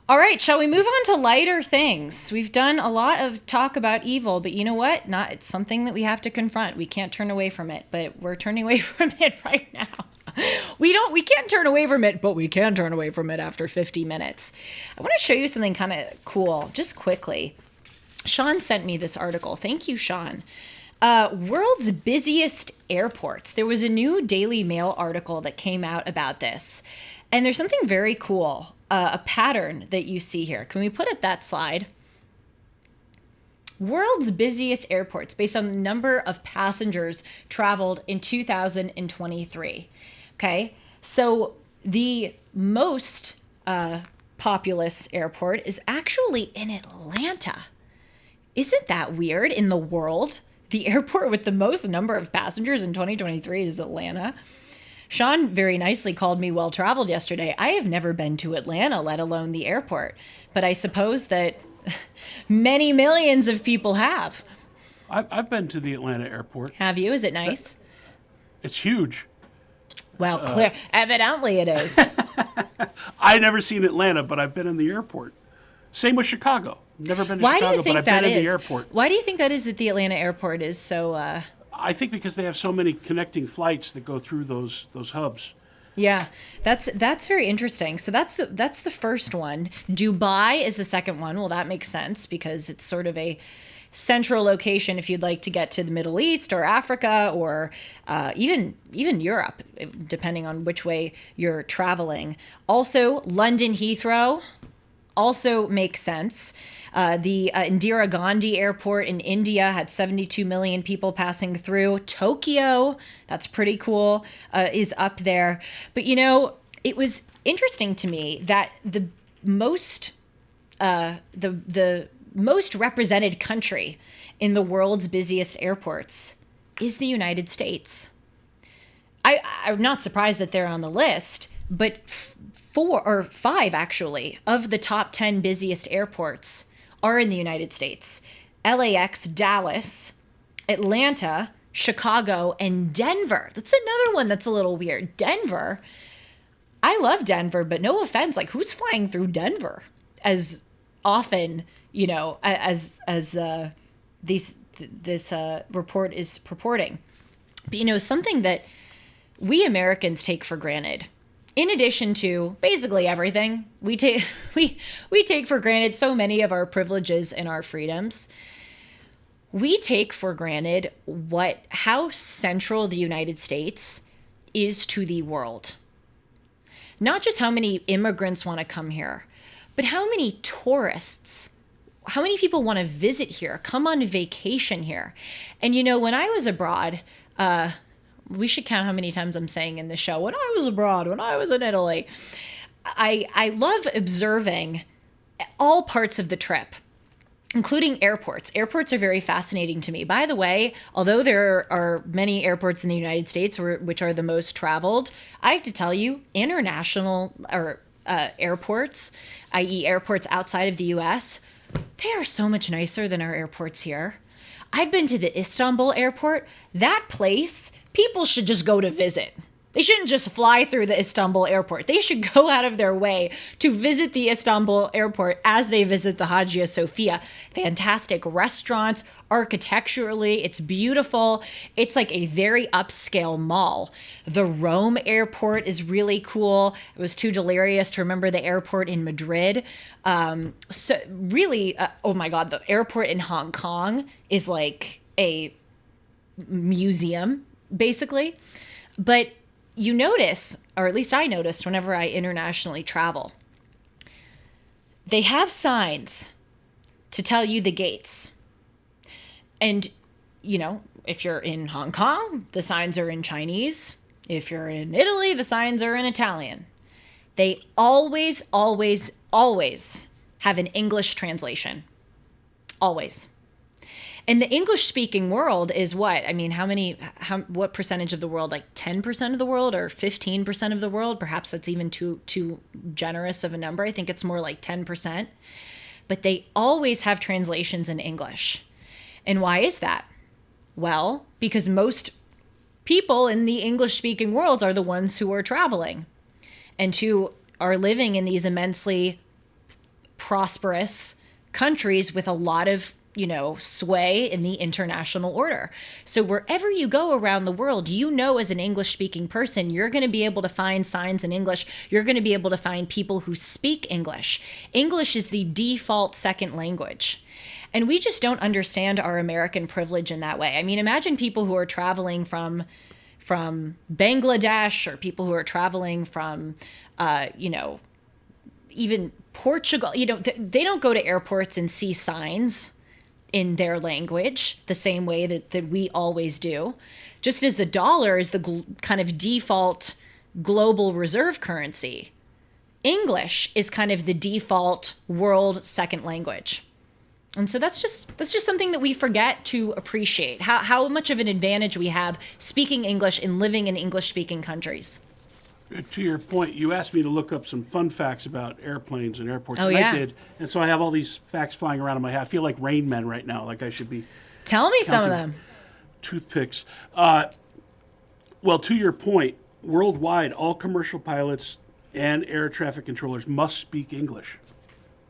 All right. Shall we move on to lighter things? We've done a lot of talk about evil, but you know what? It's something that we have to confront. We can't turn away from it, but we're turning away from it right now. We can't turn away from it, but we can turn away from it after 50 minutes. I want to show you something kind of cool, just quickly. Sean sent me this article. Thank you, Sean. World's busiest airports. There was a new Daily Mail article that came out about this. And there's something very cool, a pattern that you see here. Can we put up that slide? World's busiest airports based on the number of passengers traveled in 2023. Okay, so the most populous airport is actually in Atlanta. Isn't that weird? In the world, the airport with the most number of passengers in 2023 is Atlanta. Sean very nicely called me well-traveled yesterday. I have never been to Atlanta, let alone the airport. But I suppose that many millions of people have. I've been to the Atlanta airport. Have you? Is it nice? It's huge. Well, evidently it is. I've never seen Atlanta, but I've been in the airport. Same with Chicago. Never been to Chicago, but I've been in the airport. Why do you think that is that the Atlanta airport is so... I think because they have so many connecting flights that go through those hubs. Yeah, that's very interesting. So that's the first one. Dubai is the second one. Well, that makes sense because it's sort of a central location if you'd like to get to the Middle East or Africa or even Europe, depending on which way you're traveling. Also, London Heathrow also makes sense. The Indira Gandhi Airport in India had 72 million people passing through. Tokyo, that's pretty cool, is up there. But, you know, it was interesting to me that the most represented country in the world's busiest airports is the United States. I'm not surprised that they're on the list, but 4 or 5 actually of the top 10 busiest airports are in the United States. LAX, Dallas, Atlanta, Chicago, and Denver. That's another one that's a little weird. Denver. I love Denver, but no offense, like who's flying through Denver as often, you know, as this report is purporting. But you know, something that we Americans take for granted, in addition to basically everything, we take for granted so many of our privileges and our freedoms. We take for granted how central the United States is to the world. Not just how many immigrants want to come here, But how many tourists, how many people want to visit here, come on vacation here? And when I was abroad, we should count how many times I'm saying in the show, when I was abroad, when I was in Italy, I love observing all parts of the trip, including airports. Airports are very fascinating to me. By the way, although there are many airports in the United States which are the most traveled, I have to tell you, international or airports, i.e. airports outside of the US, they are so much nicer than our airports here. I've been to the Istanbul airport. That place, people should just go to visit. They shouldn't just fly through the Istanbul airport. They should go out of their way to visit the Istanbul airport as they visit the Hagia Sophia. Fantastic restaurants, architecturally, it's beautiful. It's like a very upscale mall. The Rome airport is really cool. It was too delirious to remember the airport in Madrid. So really, oh my God, the airport in Hong Kong is like a museum, basically. But you notice, or at least I noticed whenever I internationally travel, they have signs to tell you the gates. And, if you're in Hong Kong, the signs are in Chinese. If you're in Italy, the signs are in Italian. They always, always, always have an English translation. Always. And the English-speaking world is what? I mean, what percentage of the world? Like 10% of the world or 15% of the world? Perhaps that's even too generous of a number. I think it's more like 10%. But they always have translations in English. And why is that? Well, because most people in the English-speaking worlds are the ones who are traveling and who are living in these immensely prosperous countries with a lot of sway in the international order. So wherever you go around the world, as an English-speaking person, you're going to be able to find signs in English. You're going to be able to find people who speak English. English is the default second language. And we just don't understand our American privilege in that way. I mean, imagine people who are traveling from Bangladesh, or people who are traveling from, even Portugal. They don't go to airports and see signs in their language the same way that we always do. Just as the dollar is the kind of default global reserve currency, English is kind of the default world second language. And so that's just something that we forget to appreciate, how much of an advantage we have speaking English and living in English-speaking countries. To your point, you asked me to look up some fun facts about airplanes and airports, and I did. And so I have all these facts flying around in my head. I feel like Rain Man right now, like I should be Tell me some of them. Toothpicks. Well, to your point, worldwide, all commercial pilots and air traffic controllers must speak English.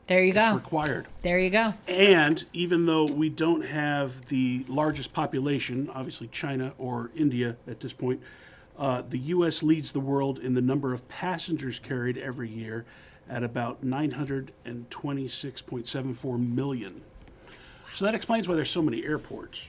There you go. It's required. There you go. And even though we don't have the largest population, obviously China or India at this point, the U.S. leads the world in the number of passengers carried every year at about 926.74 million. So that explains why there's so many airports.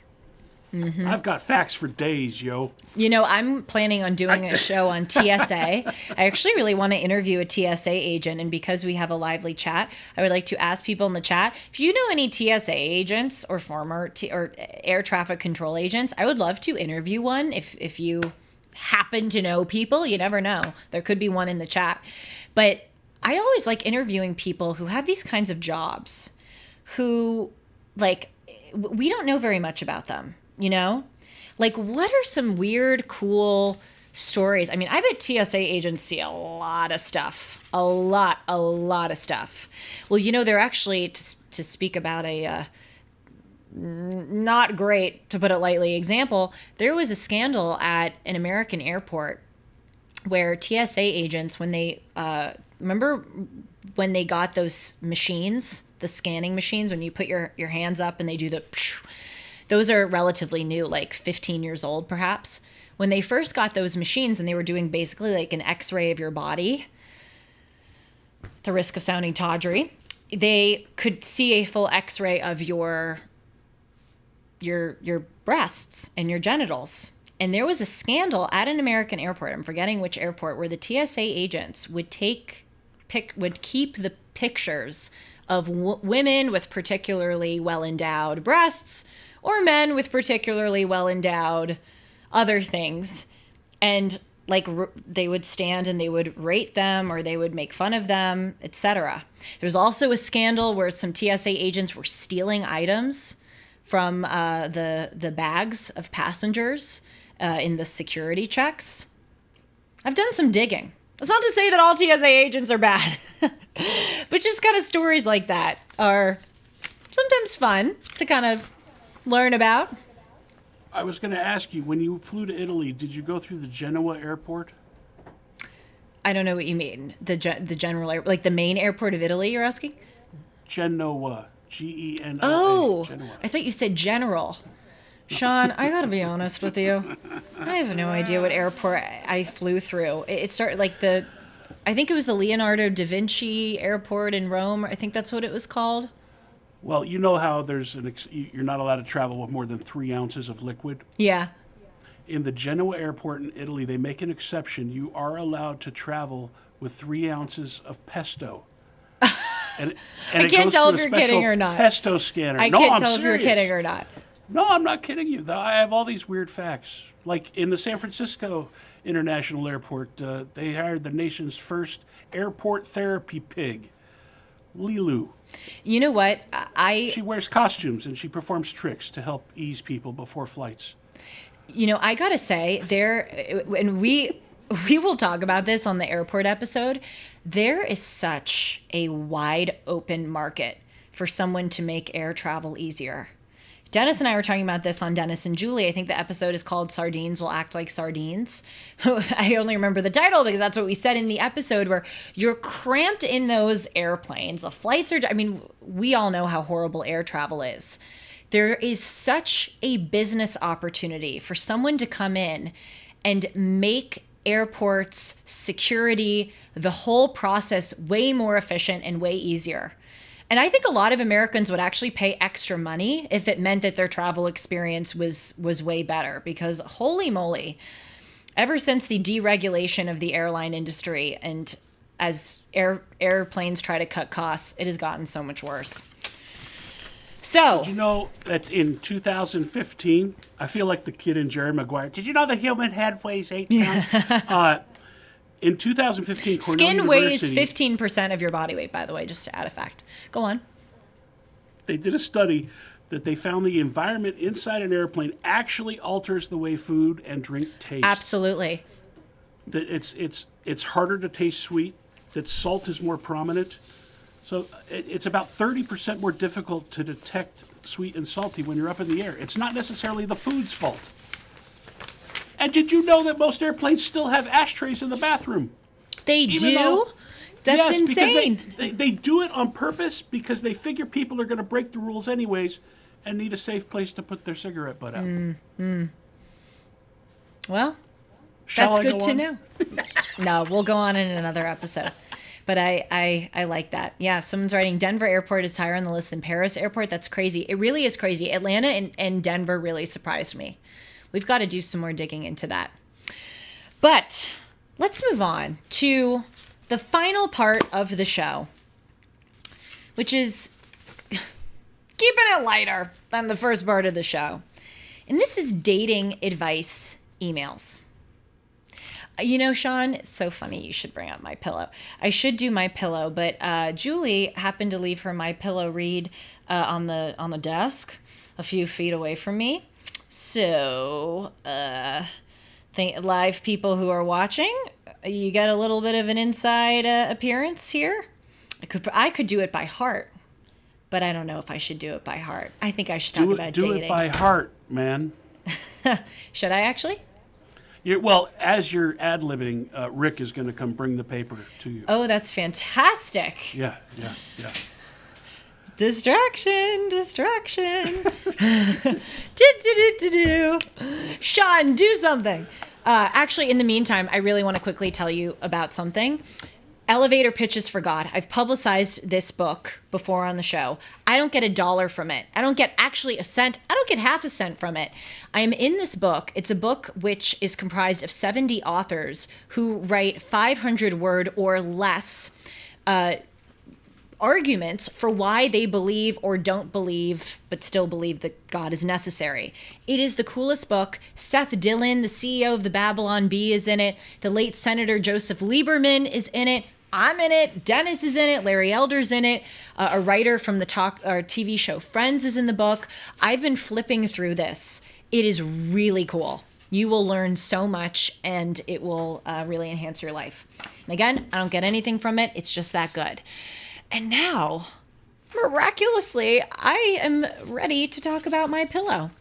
Mm-hmm. I've got facts for days, yo. I'm planning on doing a show on TSA. I actually really want to interview a TSA agent, and because we have a lively chat, I would like to ask people in the chat, if you know any TSA agents or former or air traffic control agents, I would love to interview one. If you happen to know people, you never know. There could be one in the chat. But I always like interviewing people who have these kinds of jobs, who, we don't know very much about them. Like, what are some weird, cool stories? I mean, I bet TSA agents see a lot of stuff. A lot of stuff. Well, they're actually, to speak about a not great, to put it lightly, example, there was a scandal at an American airport where TSA agents, when they, remember when they got those machines, the scanning machines, when you put your hands up and they do the psh, those are relatively new, like 15 years old, perhaps. When they first got those machines and they were doing basically like an x-ray of your body, at the risk of sounding tawdry, they could see a full x-ray of your breasts and your genitals. And there was a scandal at an American airport, I'm forgetting which airport, where the TSA agents would keep the pictures of women with particularly well-endowed breasts or men with particularly well-endowed other things. And like they would stand and they would rate them or they would make fun of them, etc. There's also a scandal where some TSA agents were stealing items from the bags of passengers in the security checks. I've done some digging. That's not to say that all TSA agents are bad, but just kind of stories like that are sometimes fun to kind of learn about. I was going to ask you, when you flew to Italy, did you go through the Genoa airport? I don't know what you mean. The general, like the main airport of Italy, you're asking? Genoa. Genoa. Oh, Genoa. I thought you said general. Sean, I gotta be honest with you. I have no idea what airport I flew through. It started like I think it was the Leonardo da Vinci airport in Rome. I think that's what it was called. Well, you know how you're not allowed to travel with more than 3 ounces of liquid? Yeah. In the Genoa airport in Italy, they make an exception. You are allowed to travel with 3 ounces of pesto. And I can't tell if you're kidding or not. Pesto scanner. I can't tell if you're kidding or not. No, I'm not kidding you. I have all these weird facts. Like in the San Francisco International Airport, they hired the nation's first airport therapy pig, Lilu. You know what? She wears costumes and she performs tricks to help ease people before flights. You know, I gotta say, and we will talk about this on the airport episode. There is such a wide open market for someone to make air travel easier. Dennis and I were talking about this on Dennis and Julie. I think the episode is called Sardines Will Act Like Sardines. I only remember the title because that's what we said in the episode, where you're cramped in those airplanes. The flights are, we all know how horrible air travel is. There is such a business opportunity for someone to come in and make airports, security, the whole process way more efficient and way easier. And I think a lot of Americans would actually pay extra money if it meant that their travel experience was way better, because holy moly, ever since the deregulation of the airline industry and as airplanes try to cut costs, it has gotten so much worse. So, did you know that in 2015, I feel like the kid in Jerry Maguire, did you know the human head weighs 8 pounds? In 2015, Cornell Skin University, weighs 15% of your body weight, by the way, just to add a fact. Go on. They did a study that they found the environment inside an airplane actually alters the way food and drink taste. Absolutely. That it's harder to taste sweet, that salt is more prominent. So it's about 30% more difficult to detect sweet and salty when you're up in the air. It's not necessarily the food's fault. And did you know that most airplanes still have ashtrays in the bathroom? They do? That's insane. Because they do it on purpose because they figure people are going to break the rules anyways and need a safe place to put their cigarette butt out. Well, Shall that's I good go to on? know. No, we'll go on in another episode. But I like that. Yeah, someone's writing Denver Airport is higher on the list than Paris Airport. That's crazy. It really is crazy. Atlanta and Denver really surprised me. We've got to do some more digging into that. But let's move on to the final part of the show, which is keeping it lighter than the first part of the show. And this is dating advice emails. You know, Sean, it's so funny you should bring up My Pillow. I should do My Pillow, but Julie happened to leave her My Pillow read on the desk a few feet away from me. So, live people who are watching, you get a little bit of an inside appearance here. I could do it by heart, but I don't know if I should do it by heart. I think I should talk about dating. Do it by heart, man. Should I actually? Well, as you're ad-libbing, Rick is going to come bring the paper to you. Oh, that's fantastic. Yeah. Distraction. Sean, do something. Actually, in the meantime, I really want to quickly tell you about something. Elevator Pitches for God. I've publicized this book before on the show. I don't get $1 from it. I don't get actually a cent. I don't get half a cent from it. I am in this book. It's a book which is comprised of 70 authors who write 500 word or less arguments for why they believe or don't believe, but still believe that God is necessary. It is the coolest book. Seth Dillon, the CEO of the Babylon Bee, is in it. The late Senator Joseph Lieberman is in it. I'm in it. Dennis is in it. Larry Elder's in it. A writer from the TV show Friends is in the book. I've been flipping through this. It is really cool. You will learn so much, and it will really enhance your life. And again, I don't get anything from it. It's just that good. And now, miraculously, I am ready to talk about my pillow.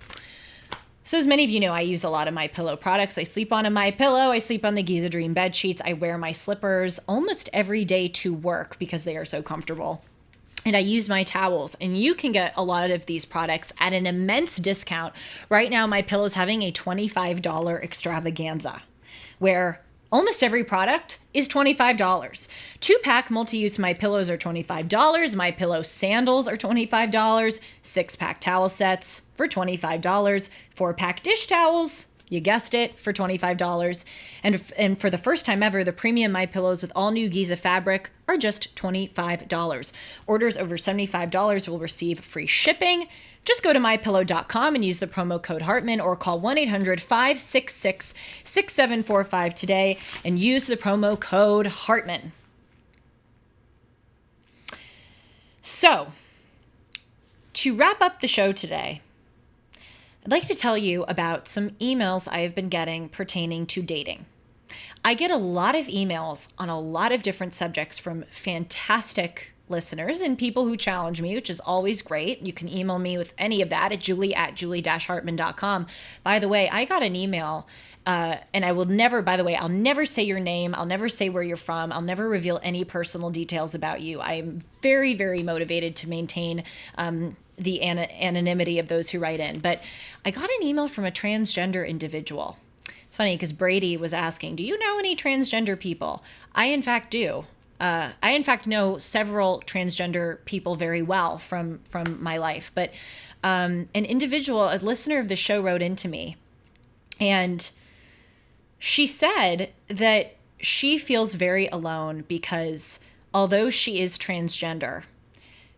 So as many of you know, I use a lot of my pillow products. I sleep on a My Pillow. I sleep on the Giza Dream bed sheets. I wear my slippers almost every day to work because they are so comfortable. And I use my towels, and you can get a lot of these products at an immense discount. Right now, My Pillow's having a $25 extravaganza where almost every product is $25. 2-pack multi-use My Pillows are $25. My Pillow sandals are $25. 6-pack towel sets for $25. 4-pack dish towels, you guessed it, for $25. And for the first time ever, the premium My Pillows with all new Giza fabric are just $25. Orders over $75 will receive free shipping. Just go to mypillow.com and use the promo code Hartman or call 1-800-566-6745 today and use the promo code Hartman. So, to wrap up the show today, I'd like to tell you about some emails I have been getting pertaining to dating. I get a lot of emails on a lot of different subjects from fantastic listeners and people who challenge me, which is always great. You can email me with any of that at julie@julie-hartman.com. By the way, I got an email, and I will never, by the way, I'll never say your name. I'll never say where you're from. I'll never reveal any personal details about you. I am very, very motivated to maintain the anonymity of those who write in. But I got an email from a transgender individual. It's funny because Brady was asking, do you know any transgender people? I, in fact, do. I, in fact, know several transgender people very well from my life. But an individual, a listener of the show, wrote into me. And she said that she feels very alone because although she is transgender,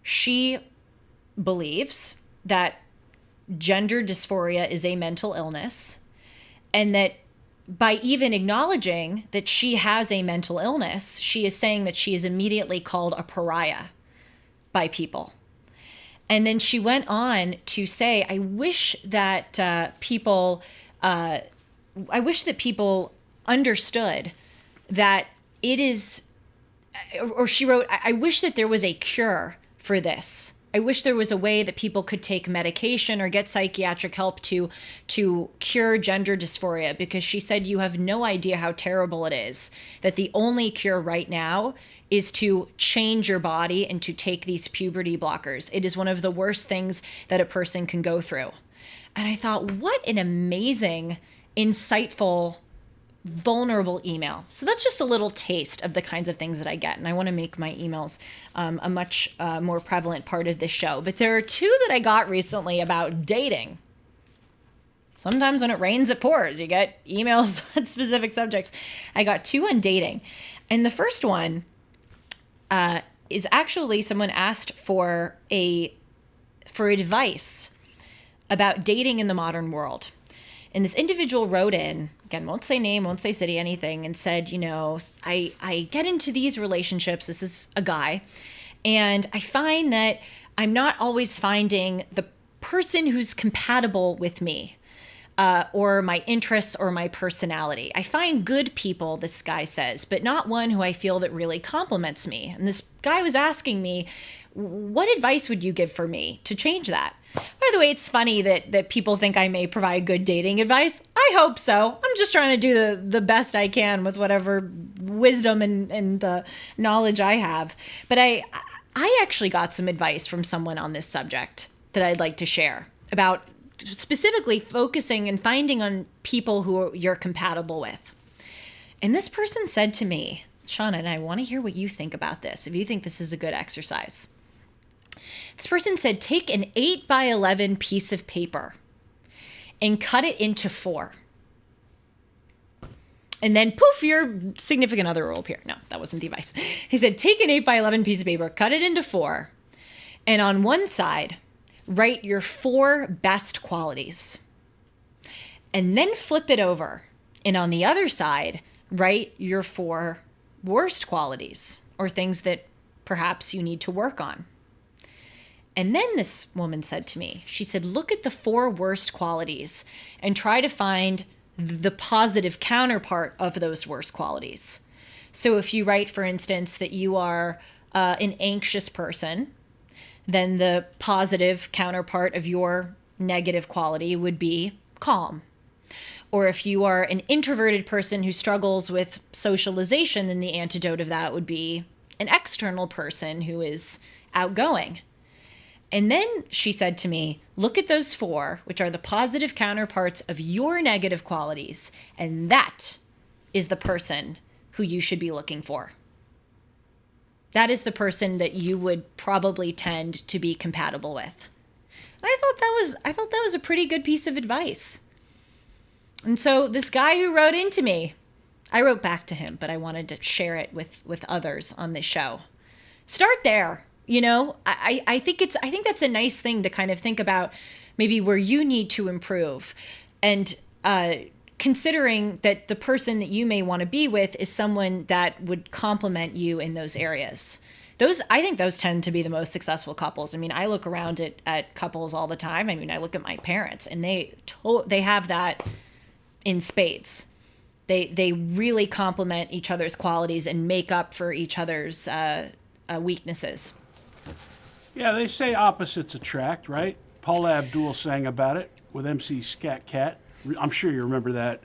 she believes that gender dysphoria is a mental illness, and that by even acknowledging that she has a mental illness, she is saying that she is immediately called a pariah by people. And then she went on to say, I wish that people understood that it is, or she wrote, I wish that there was a cure for this. I wish there was a way that people could take medication or get psychiatric help to cure gender dysphoria, because she said you have no idea how terrible it is, that the only cure right now is to change your body and to take these puberty blockers. It is one of the worst things that a person can go through. And I thought, what an amazing, insightful, vulnerable email. So that's just a little taste of the kinds of things that I get. And I want to make my emails a much more prevalent part of this show. But there are two that I got recently about dating. Sometimes when it rains, it pours. You get emails on specific subjects. I got two on dating. And the first one is actually someone asked for advice about dating in the modern world. And this individual wrote in, again, won't say name, won't say city, anything, and said, you know, I get into these relationships, this is a guy, and I find that I'm not always finding the person who's compatible with me, or my interests or my personality. I find good people, this guy says, but not one who I feel that really compliments me. And this guy was asking me, what advice would you give for me to change that? By the way, it's funny that people think I may provide good dating advice. I hope so. I'm just trying to do the best I can with whatever wisdom and knowledge I have. But I actually got some advice from someone on this subject that I'd like to share about specifically focusing and finding on people who you're compatible with. And this person said to me, Shauna, and I want to hear what you think about this, if you think this is a good exercise. This person said, take an 8x11 piece of paper and cut it into 4. And then poof, your significant other will appear. No, that wasn't the advice. He said, take an 8x11 piece of paper, cut it into 4. And on one side, write your 4 best qualities. And then flip it over. And on the other side, write your 4 worst qualities or things that perhaps you need to work on. And then this woman said to me, she said, look at the 4 worst qualities and try to find the positive counterpart of those worst qualities. So if you write, for instance, that you are an anxious person, then the positive counterpart of your negative quality would be calm. Or if you are an introverted person who struggles with socialization, then the antidote of that would be an external person who is outgoing. And then she said to me, look at those 4, which are the positive counterparts of your negative qualities, and that is the person who you should be looking for. That is the person that you would probably tend to be compatible with. And I thought that was a pretty good piece of advice. And so this guy who wrote into me, I wrote back to him, but I wanted to share it with others on this show. Start there. You know, I think that's a nice thing to kind of think about, maybe where you need to improve, and considering that the person that you may want to be with is someone that would complement you in those areas. I think those tend to be the most successful couples. I mean, I look around at couples all the time. I mean, I look at my parents, and they have that in spades. They really complement each other's qualities and make up for each other's weaknesses. Yeah, they say opposites attract, right? Paula Abdul sang about it with MC Scat Cat. I'm sure you remember that.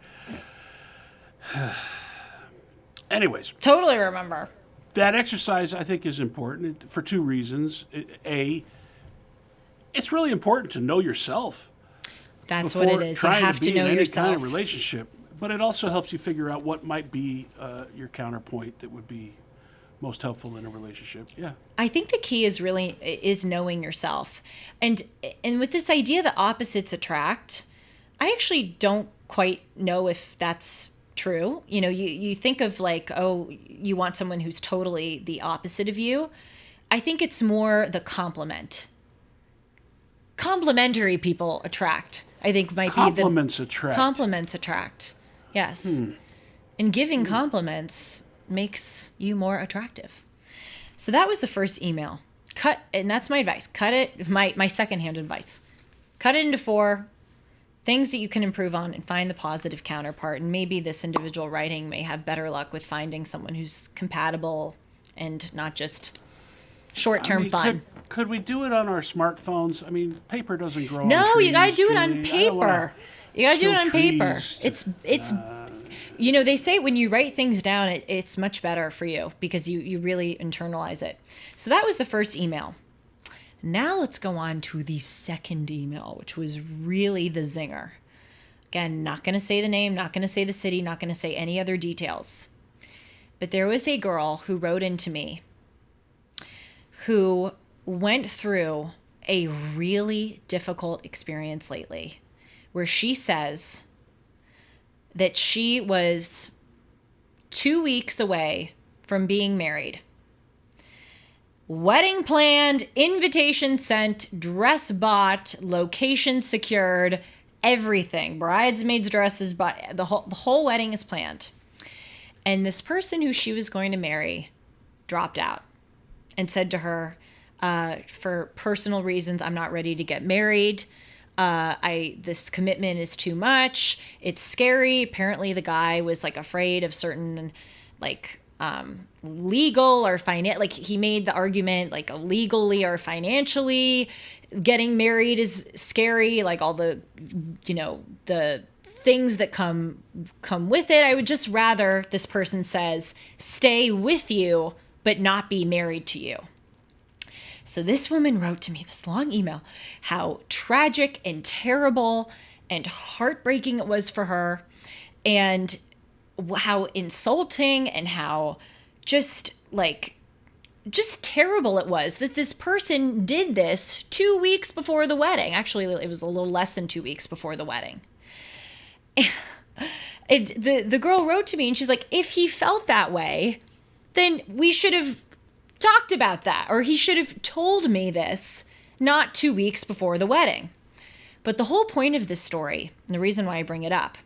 Anyways. Totally remember. That exercise, I think, is important for 2 reasons. A, it's really important to know yourself. That's what it is. You have to know in any yourself. kind of relationship. But it also helps you figure out what might be your counterpoint that would be most helpful in a relationship. Yeah. I think the key is knowing yourself. And with this idea that opposites attract, I actually don't quite know if that's true. You know, you think of like, oh, you want someone who's totally the opposite of you. I think it's more the complement. Complementary people attract, I think, might Compliments attract. Compliments attract. Yes. And giving compliments makes you more attractive. So that was the first email. And that's my advice. Cut it, my secondhand advice. Cut it into 4 things that you can improve on and find the positive counterpart. And maybe this individual writing may have better luck with finding someone who's compatible and not just short-term fun. Could we do it on our smartphones? I mean, paper doesn't grow on No, trees, you gotta do it on Julie. paper. You gotta do it on paper. trees It's you know, they say when you write things down, it's much better for you because you really internalize it. So that was the first email. Now let's go on to the second email, which was really the zinger. Again, not going to say the name, not going to say the city, not going to say any other details. But there was a girl who wrote into me who went through a really difficult experience lately, where she says that she was 2 weeks away from being married. Wedding planned, invitation sent, dress bought, location secured, everything. Bridesmaids' dresses bought. The whole wedding is planned. And this person who she was going to marry dropped out and said to her, for personal reasons, I'm not ready to get married. This commitment is too much. It's scary. Apparently the guy was like afraid of certain like legal or he made the argument like legally or financially getting married is scary, like all the, you know, the things that come with it. I would just rather, this person says, stay with you but not be married to you. So this woman wrote to me this long email how tragic and terrible and heartbreaking it was for her, and how insulting and how just terrible it was that this person did this 2 weeks before the wedding. Actually, it was a little less than 2 weeks before the wedding. The girl wrote to me and she's like, if he felt that way, then we should have talked about that, or he should have told me this not 2 weeks before the wedding. But the whole point of this story, and the reason why I bring it up,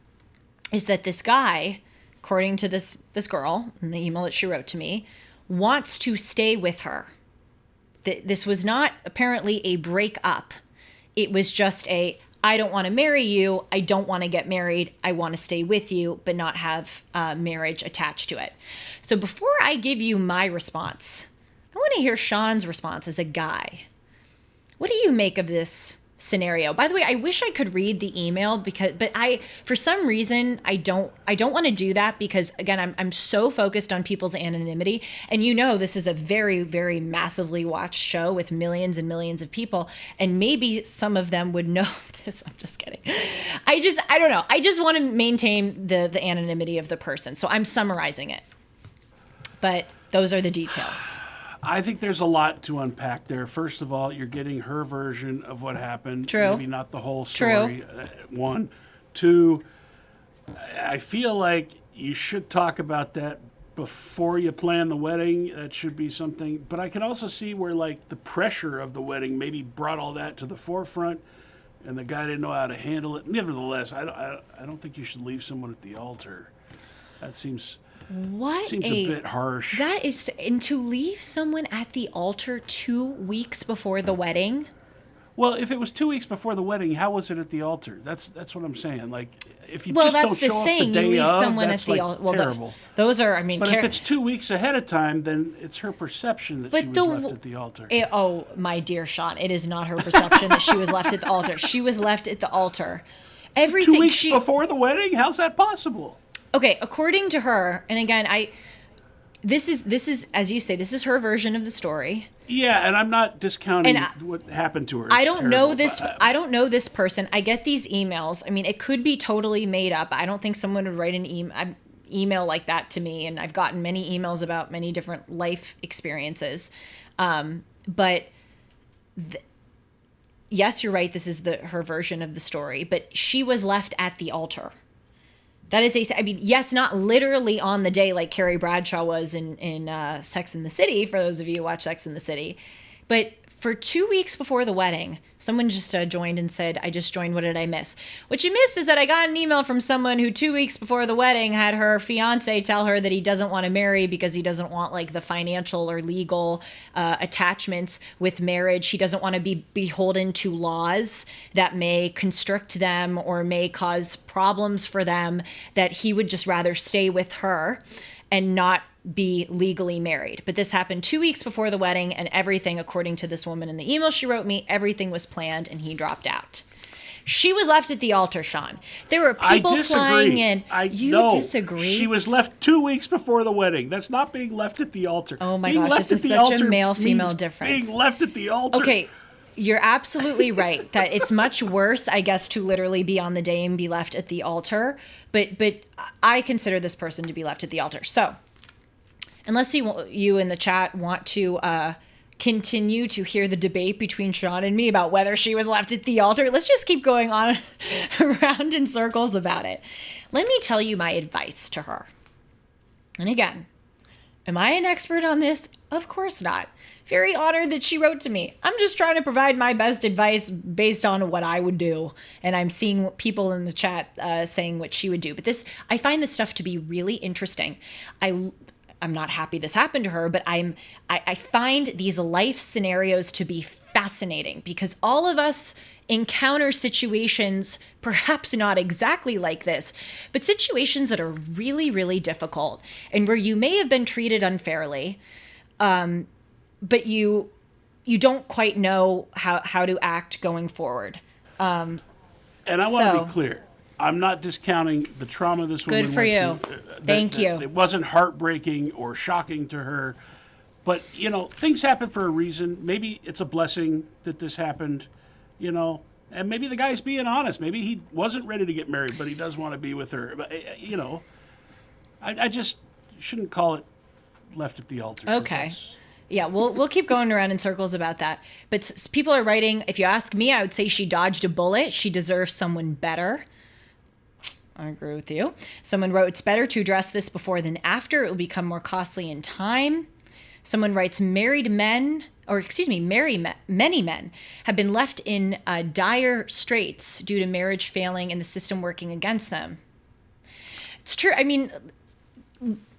is that this guy, according to this girl in the email that she wrote to me, wants to stay with her. This was not apparently a breakup. It was just I don't want to marry you. I don't want to get married. I want to stay with you, but not have marriage attached to it. So before I give you my response, I want to hear Sean's response as a guy. What do you make of this scenario? By the way, I wish I could read the email but for some reason I don't want to do that because again, I'm so focused on people's anonymity, and this is a very, very massively watched show with millions and millions of people, and maybe some of them would know this. I'm just kidding. I don't know. I just want to maintain the anonymity of the person. So I'm summarizing it. But those are the details. I think there's a lot to unpack there. First of all, you're getting her version of what happened. True. Maybe not the whole story. True. One. Two, I feel like you should talk about that before you plan the wedding. That should be something. But I can also see where, like, the pressure of the wedding maybe brought all that to the forefront, and the guy didn't know how to handle it. Nevertheless, I don't think you should leave someone at the altar. That seems a bit harsh. That is, and to leave someone at the altar 2 weeks before the wedding. Well, if it was 2 weeks before the wedding, how was it at the altar? That's what I'm saying. Like, if you just don't show up the day of, that's like terrible. Those are, But if it's 2 weeks ahead of time, then it's her perception that she was left at the altar. Oh, my dear Sean, it is not her perception that she was left at the altar. She was left at the altar. Everything 2 weeks before the wedding? How's that possible? Okay, according to her, and again, this is as you say, this is her version of the story. Yeah, and I'm not discounting what happened to her. I don't know this person. I get these emails. I mean, it could be totally made up. I don't think someone would write an email like that to me, and I've gotten many emails about many different life experiences. But yes, you're right. This is her version of the story, but she was left at the altar. That is yes, not literally on the day like Carrie Bradshaw was in Sex and the City, for those of you who watch Sex and the City. But for 2 weeks before the wedding, someone just joined and said, I just joined, what did I miss? What you missed is that I got an email from someone who 2 weeks before the wedding had her fiance tell her that he doesn't want to marry because he doesn't want like the financial or legal attachments with marriage. He doesn't want to be beholden to laws that may constrict them or may cause problems for them, that he would just rather stay with her and not be legally married. But this happened 2 weeks before the wedding, and everything, according to this woman in the email she wrote me, everything was planned, and he dropped out. She was left at the altar, Sean. There were people flying in. Disagree? She was left 2 weeks before the wedding. That's not being left at the altar. Oh my gosh, this is such a male-female difference. Being left at the altar. Okay, you're absolutely right that it's much worse, I guess, to literally be on the day and be left at the altar. But I consider this person to be left at the altar. So, unless you in the chat want to continue to hear the debate between Sean and me about whether she was left at the altar, let's just keep going on around in circles about it. Let me tell you my advice to her. And again, am I an expert on this? Of course not. Very honored that she wrote to me. I'm just trying to provide my best advice based on what I would do. And I'm seeing people in the chat saying what she would do. But I find this stuff to be really interesting. I'm not happy this happened to her, but I find these life scenarios to be fascinating because all of us encounter situations, perhaps not exactly like this, but situations that are really, really difficult and where you may have been treated unfairly, but you don't quite know how to act going forward. And I want to be clear. I'm not discounting the trauma this woman went through. Good for you. Thank you. It wasn't heartbreaking or shocking to her. But, things happen for a reason. Maybe it's a blessing that this happened, and maybe the guy's being honest. Maybe he wasn't ready to get married, but he does want to be with her. But, I just shouldn't call it left at the altar. Okay. Yeah, we'll keep going around in circles about that. But people are writing, if you ask me, I would say she dodged a bullet. She deserves someone better. I agree with you. Someone wrote, it's better to address this before than after. It will become more costly in time. Someone writes, many men have been left in dire straits due to marriage failing and the system working against them. It's true. I mean,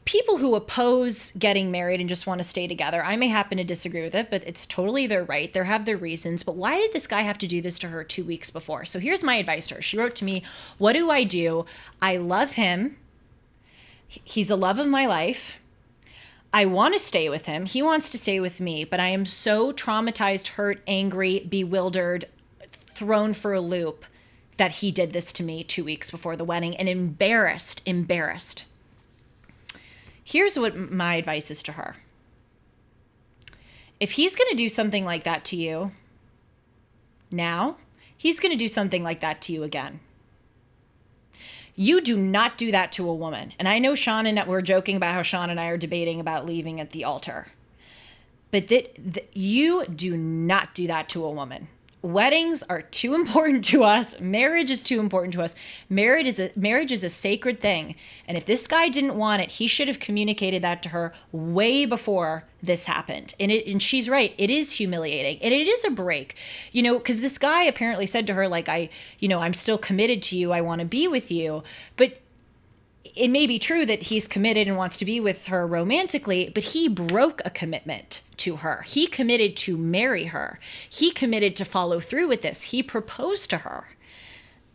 people who oppose getting married and just want to stay together, I may happen to disagree with it, but it's totally their right. They have their reasons. But why did this guy have to do this to her 2 weeks before? So here's my advice to her. She wrote to me, what do? I love him. He's the love of my life. I want to stay with him. He wants to stay with me, but I am so traumatized, hurt, angry, bewildered, thrown for a loop that he did this to me 2 weeks before the wedding, and embarrassed. Here's what my advice is to her. If he's going to do something like that to you now, he's going to do something like that to you again. You do not do that to a woman. And I know we're joking about how Sean and I are debating about leaving at the altar. But you do not do that to a woman. Weddings are too important to us. Marriage is too important to us. Marriage is a sacred thing. And if this guy didn't want it, he should have communicated that to her way before this happened. And she's right. It is humiliating. And it is a break, because this guy apparently said to her, like, I'm still committed to you. I want to be with you. But it may be true that he's committed and wants to be with her romantically, but he broke a commitment to her. He committed to marry her. He committed to follow through with this. He proposed to her.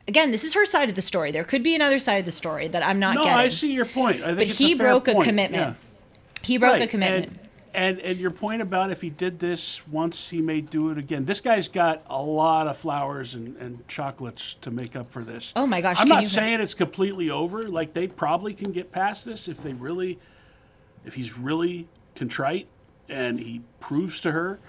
Again, this is her side of the story. There could be another side of the story that I'm not getting. No, I see your point. I think but it's he a fair broke a point. commitment. Yeah. He broke a commitment. And your point about if he did this once, he may do it again. This guy's got a lot of flowers and chocolates to make up for this. Oh my gosh. I'm not saying it's completely over. Like, they probably can get past this if he's really contrite and he proves to her,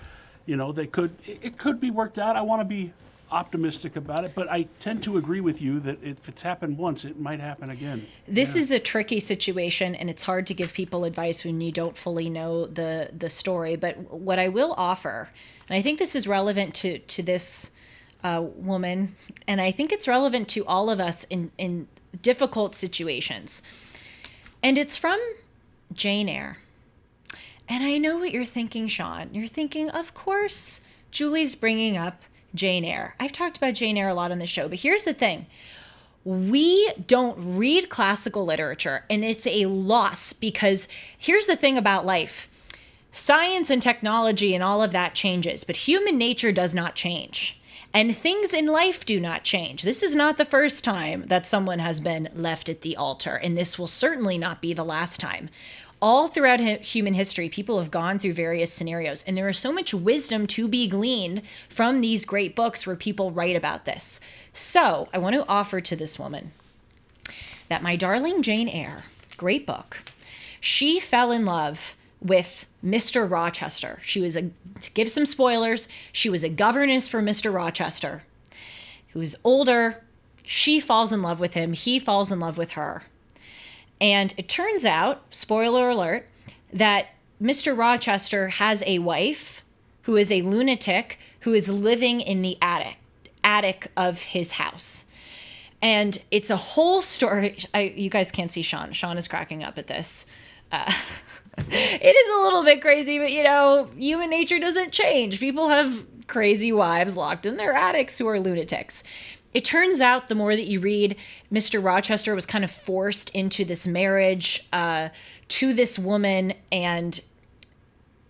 it could be worked out. I want to be optimistic about it, but I tend to agree with you that if it's happened once, it might happen again. This is a tricky situation, and it's hard to give people advice when you don't fully know the story. But what I will offer, and I think this is relevant to this woman, and I think it's relevant to all of us in difficult situations, and it's from Jane Eyre. And I know what you're thinking, Sean. You're thinking, of course, Julie's bringing up Jane Eyre. I've talked about Jane Eyre a lot on the show, but here's the thing. We don't read classical literature, and it's a loss, because here's the thing about life. Science and technology and all of that changes, but human nature does not change. And things in life do not change. This is not the first time that someone has been left at the altar, and this will certainly not be the last time. All throughout human history, people have gone through various scenarios, and there is so much wisdom to be gleaned from these great books where people write about this. So I want to offer to this woman that my darling Jane Eyre, great book, she fell in love with Mr. Rochester. To give some spoilers, she was a governess for Mr. Rochester, who was older. She falls in love with him. He falls in love with her. And it turns out, spoiler alert, that Mr. Rochester has a wife who is a lunatic who is living in the attic of his house. And it's a whole story. You guys can't see Sean. Sean is cracking up at this. It is a little bit crazy, but human nature doesn't change. People have crazy wives locked in their attics who are lunatics. It turns out the more that you read, Mr. Rochester was kind of forced into this marriage to this woman. And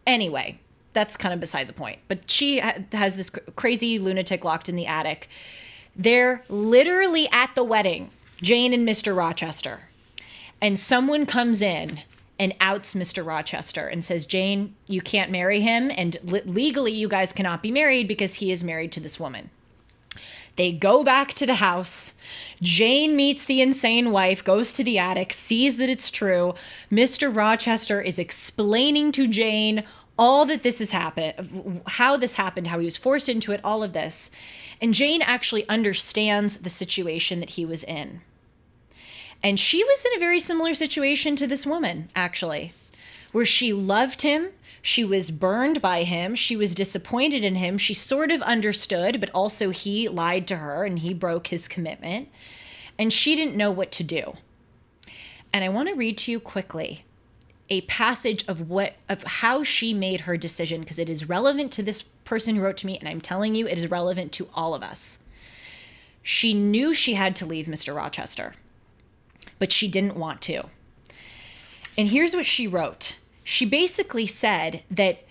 anyway, that's kind of beside the point. But she has this crazy lunatic locked in the attic. They're literally at the wedding, Jane and Mr. Rochester. And someone comes in and outs Mr. Rochester and says, Jane, you can't marry him. And legally, you guys cannot be married because he is married to this woman. They go back to the house. Jane meets the insane wife, goes to the attic, sees that it's true. Mr. Rochester is explaining to Jane all that this has happened, how this happened, how he was forced into it, all of this. And Jane actually understands the situation that he was in. And she was in a very similar situation to this woman, actually, where she loved him. She was burned by him. She was disappointed in him. She sort of understood, but also he lied to her and he broke his commitment. and she didn't know what to do. And I want to read to you quickly a passage of how she made her decision, because it is relevant to this person who wrote to me, and I'm telling you, it is relevant to all of us. She knew she had to leave Mr. Rochester, but she didn't want to. And here's what she wrote. She basically said that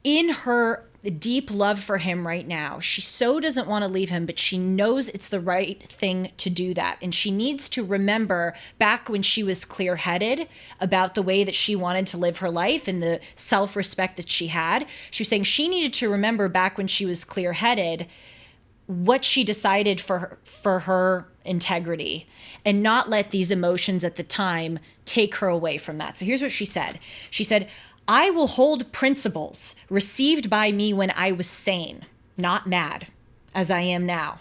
in her deep love for him right now, she so doesn't want to leave him, but she knows it's the right thing to do that. And she needs to remember back when she was clear-headed about the way that she wanted to live her life and the self-respect that she had. She was saying she needed to remember back when she was clear-headed what she decided for her integrity, and not let these emotions at the time take her away from that. So here's what she said. She said, I will hold principles received by me when I was sane, not mad, as I am now.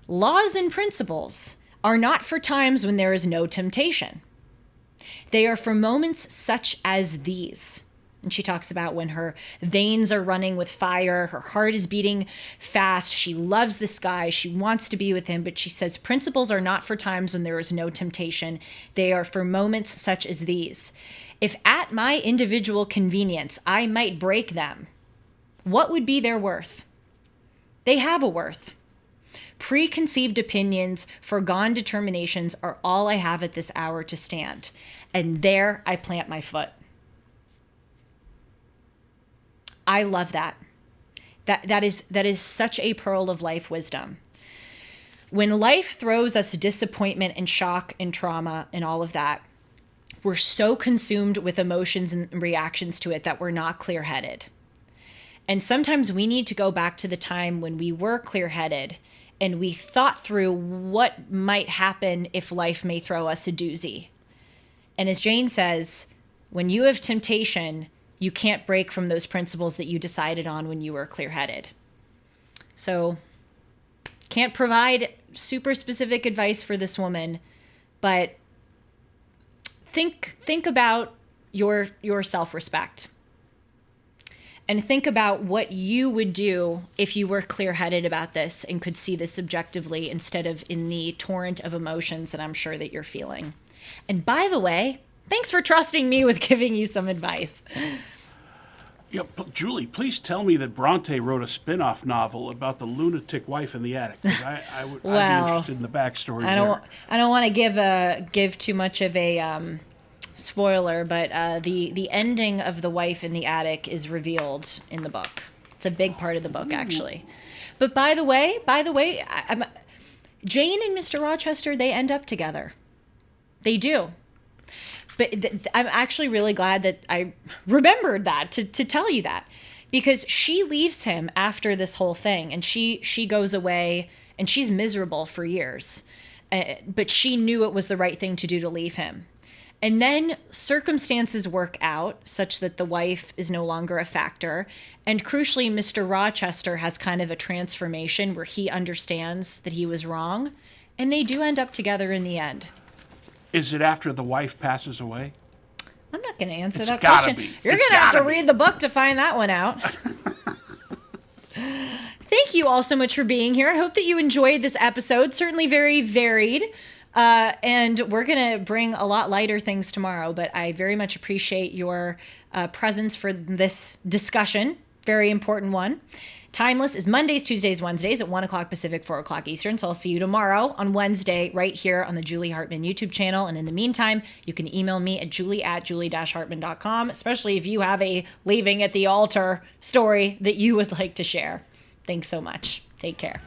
Laws and principles are not for times when there is no temptation. They are for moments such as these. And she talks about when her veins are running with fire, her heart is beating fast, she loves this guy, she wants to be with him, but she says principles are not for times when there is no temptation. They are for moments such as these. If at my individual convenience I might break them, what would be their worth? They have a worth. Preconceived opinions, foregone determinations are all I have at this hour to stand. And there I plant my foot. I love that. That is such a pearl of life wisdom. When life throws us disappointment and shock and trauma and all of that, we're so consumed with emotions and reactions to it that we're not clear-headed. And sometimes we need to go back to the time when we were clear-headed and we thought through what might happen if life may throw us a doozy. And as Jane says, when you have temptation, you can't break from those principles that you decided on when you were clear-headed. So, can't provide super specific advice for this woman, but think about your self-respect. And think about what you would do if you were clear-headed about this and could see this objectively instead of in the torrent of emotions that I'm sure that you're feeling. And by the way, thanks for trusting me with giving you some advice. Yeah, Julie, please tell me that Bronte wrote a spin-off novel about the lunatic wife in the attic. 'Cause I'd be interested in the backstory. I don't want to give too much of a spoiler, but the ending of the wife in the attic is revealed in the book. It's a big part of the book, actually. But by the way, Jane and Mr. Rochester, they end up together. They do. But I'm actually really glad that I remembered that to tell you that, because she leaves him after this whole thing, and she goes away and she's miserable for years, but she knew it was the right thing to do to leave him. And then circumstances work out such that the wife is no longer a factor. And crucially, Mr. Rochester has kind of a transformation where he understands that he was wrong, and they do end up together in the end. Is it after the wife passes away? I'm not going to answer It's that gotta question. be. You're It's going to have to gotta be. read the book to find that one out. Thank you all so much for being here. I hope that you enjoyed this episode. Certainly very varied. And we're going to bring a lot lighter things tomorrow, but I very much appreciate your presence for this discussion. Very important one. Timeless is Mondays, Tuesdays, Wednesdays at 1 o'clock Pacific, 4 o'clock Eastern. So I'll see you tomorrow on Wednesday right here on the Julie Hartman YouTube channel. And in the meantime, you can email me at julie@julie-hartman.com, especially if you have a leaving at the altar story that you would like to share. Thanks so much. Take care.